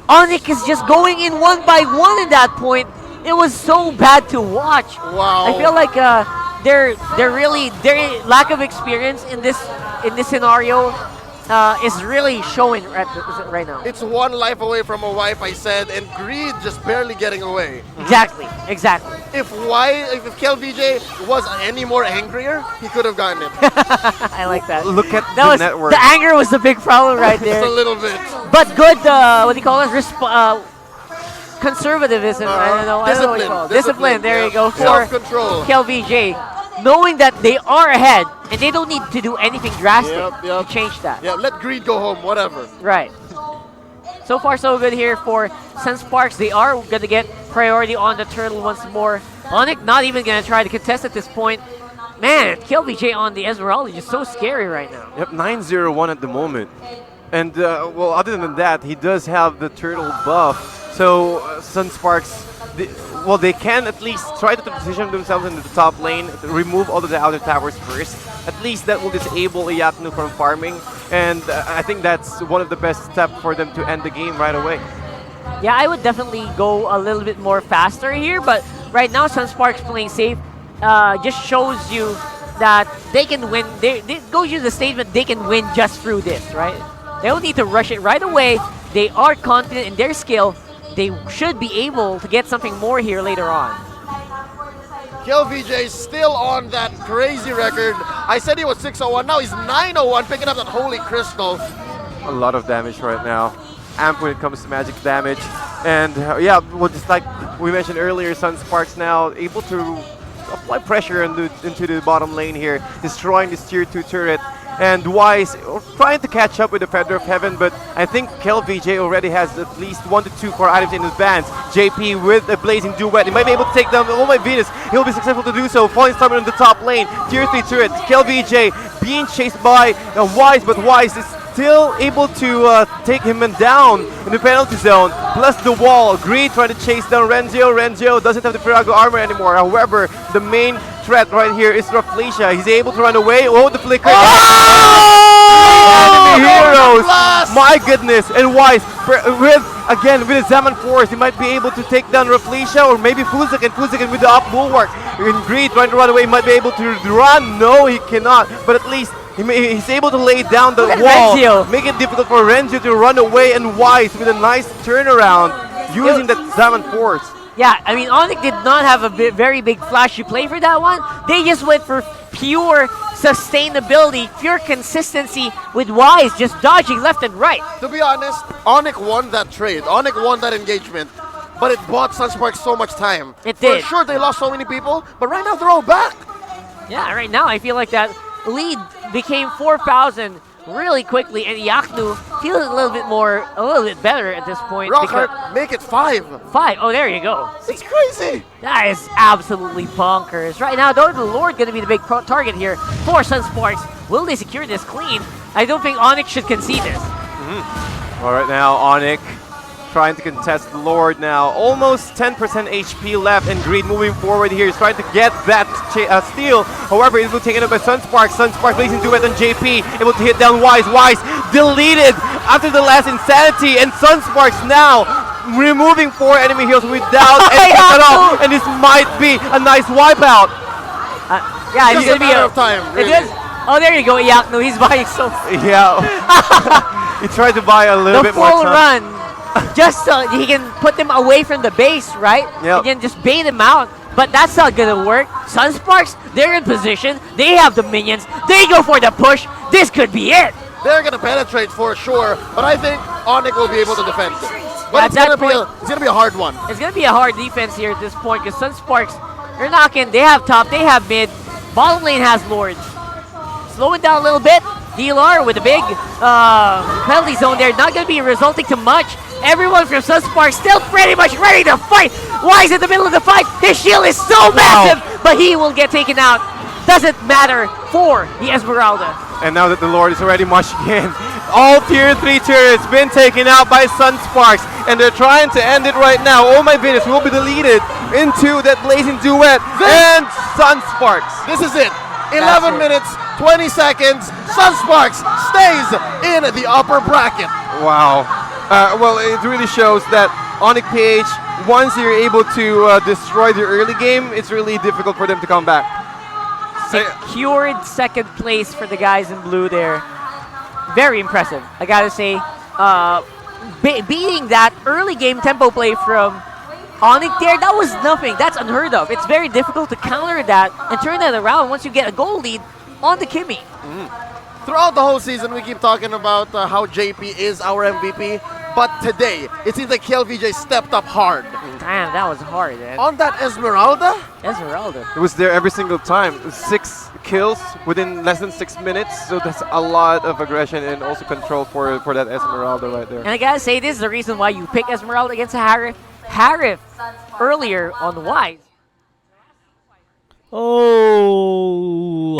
Onyx is just going in one by one at that point. It was so bad to watch. Wow! I feel like their lack of experience in this scenario is really showing right now. It's one life away from a wipe, I said, and Greed just barely getting away. Exactly. If KLVJ was any more angrier, he could have gotten it. I like that. Look at the network. The anger was the big problem right there. Just a little bit. But good, what do you call it? Conservatism. I don't know what you call it. Discipline. There you go. For self-control. KLVJ. knowing that they are ahead and they don't need to do anything drastic to change that. Yeah, let Greed go home, whatever. Right. So far, so good here for SunSparks. They are going to get priority on the turtle once more. Onyx not even going to try to contest at this point. Man, KLVJ on the Esmeralda is just so scary right now. Yep, 9-0-1 at the moment. And, well, other than that, he does have the turtle buff. So, SunSparks, they can at least try to position themselves in the top lane, remove all of the outer towers first. At least that will disable Iyaknu from farming. And I think that's one of the best steps for them to end the game right away. Yeah, I would definitely go a little bit more faster here, but right now SunSparks playing safe just shows you that they can win. It goes you the statement they can win just through this, right? They don't need to rush it right away. They are confident in their skill. They should be able to get something more here later on. KLVJ still on that crazy record. I said he was 6-0-1, now he's 9-0-1, picking up that holy crystal. A lot of damage right now. Amp when it comes to magic damage. And yeah, well, just like we mentioned earlier, SunSparks now able to apply pressure into the bottom lane here, destroying this tier 2 turret. And Wise trying to catch up with the Feather of Heaven, but I think KLVJ already has at least 1 to 2 core items in his bands. JP with a Blazing Duet. He might be able to take down Oh My Venus. He'll be successful to do so. Falling Star in the top lane. Tier 3 turret. KLVJ being chased by Wise, but Wise is still able to take him down in the penalty zone. Plus the wall. Greed trying to chase down Renzio. Renzio doesn't have the Firago armor anymore. However, the main threat right here is Rafflesia. He's able to run away. Oh, the flicker. Enemy heroes. My goodness. And Wise, with his Zaman Force, he might be able to take down Rafflesia or maybe Fuzakin. Fuzakin with the up bulwark. And Greed trying to run away, might be able to run. No, he cannot. But at least he's able to lay down the wall, Renzio. make it difficult for Renzio to run away, and Wise with a nice turnaround using that Zaman Force. Yeah, I mean, Onyx did not have a very big flashy play for that one. They just went for pure sustainability, pure consistency with Wise just dodging left and right. To be honest, Onyx won that trade. Onyx won that engagement, but it bought SunSparks so much time. It did. For sure, they lost so many people, but right now they're all back. Yeah, right now I feel like that lead became 4,000 really quickly, and Iyaknu feels a little bit better at this point. Rockhart, make it 5. 5. Oh, there you go. It's crazy. That is absolutely bonkers. Right now, though, the Lord going to be the big target here for SunSparks. Will they secure this clean? I don't think Onyx should concede this. All right, now Onyx trying to contest the Lord now. Almost 10% HP left, and Greed moving forward here. He's trying to get that steal. However, it will taken up by SunSparks. SunSparks Blazing Duet on JP, able to hit down Wise. Wise deleted after the last Insanity, and SunSparks now removing 4 enemy heroes without any at all. And this might be a nice wipeout. Yeah, it's just going to be a matter of time, really. Oh, there you go, Iyaknu. He's buying so. Yeah. He tried to buy a little bit more full time. run. Just so he can put them away from the base, right? Yep. He can just bait them out. But that's not gonna work. SunSparks, they're in position. They have the minions. They go for the push. This could be it. They're gonna penetrate for sure, but I think Onyx will be able to defend. But At it's that gonna be a hard one. It's gonna be a hard defense here at this point because SunSparks, they're knocking. They have top. They have mid. Bottom lane has Lords. Slow it down a little bit. DLR with a big penalty zone there. Not gonna be resulting to much. Everyone from SunSparks still pretty much ready to fight. Wise in the middle of the fight. His shield is so massive, but he will get taken out. Doesn't matter for the Esmeralda. And now that the Lord is already mushing in, all tier 3 turrets been taken out by SunSparks, and they're trying to end it right now. Oh My Venus will be deleted into that Blazing Duet, and SunSparks. This is it. 11 minutes, 20 seconds. SunSparks stays in the upper bracket. Wow. Well, it really shows that Mpl-Ph, once you're able to destroy the early game, it's really difficult for them to come back. Secured second place for the guys in blue there. Very impressive, I gotta say. Beating that early game tempo play from Onyx there, that was nothing. That's unheard of. It's very difficult to counter that and turn that around once you get a goal lead on the Kimmy. Throughout the whole season, we keep talking about how JP is our MVP. but today it seems like KLVJ stepped up hard. Damn, that was hard, man. On that Esmeralda, Esmeralda. It was there every single time. 6 kills within less than 6 minutes, so that's a lot of aggression and also control for that Esmeralda right there. And I gotta say, this is the reason why you pick Esmeralda against Harif. Harif earlier on Wise. Oh!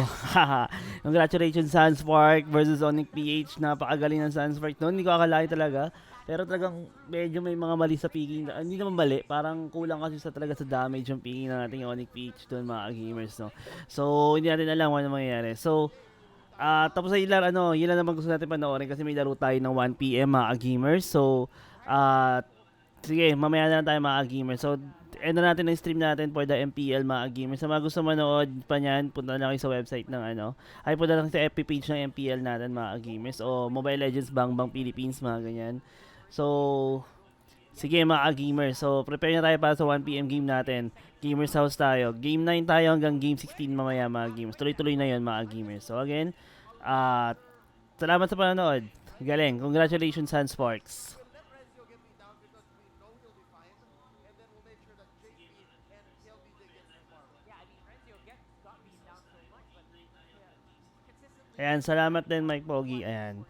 Congratulations, Sunspark versus Mpl-Ph. Napakagaling ng Sunspark noon. Hindi ko akalain talaga. Pero talagang medyo may mga mali sa picking. Hindi naman mali. Parang kulang kasi talaga sa damage yung picking ng ating Mpl-Ph doon, mga gamers. No? So, hindi natin alam ano mangyayari. So, tapos sa ilan, yun lang naman gusto natin panoorin kasi may laro tayo ng 1 PM, mga gamers. So, sige, mamaya na lang tayo, mga gamers. So, end na natin ang stream natin for the MPL, mga gamers. Sa mga gusto manood pa niyan, punta na lang kayo sa website ng ay punta lang sa FB page ng MPL natin, mga gamers. O Mobile Legends Bang Bang Philippines, mga ganyan. So, sige, mga gamers. So, prepare na tayo para sa 1 PM game natin. Gamers House tayo. Game 9 tayo hanggang game 16 mamaya, mga gamers. Tuloy-tuloy na yun, mga gamers. So, again, salamat sa panonood. Galing. Congratulations, Sunsparks. Ayan, salamat din, Mike Pogi. Ayan.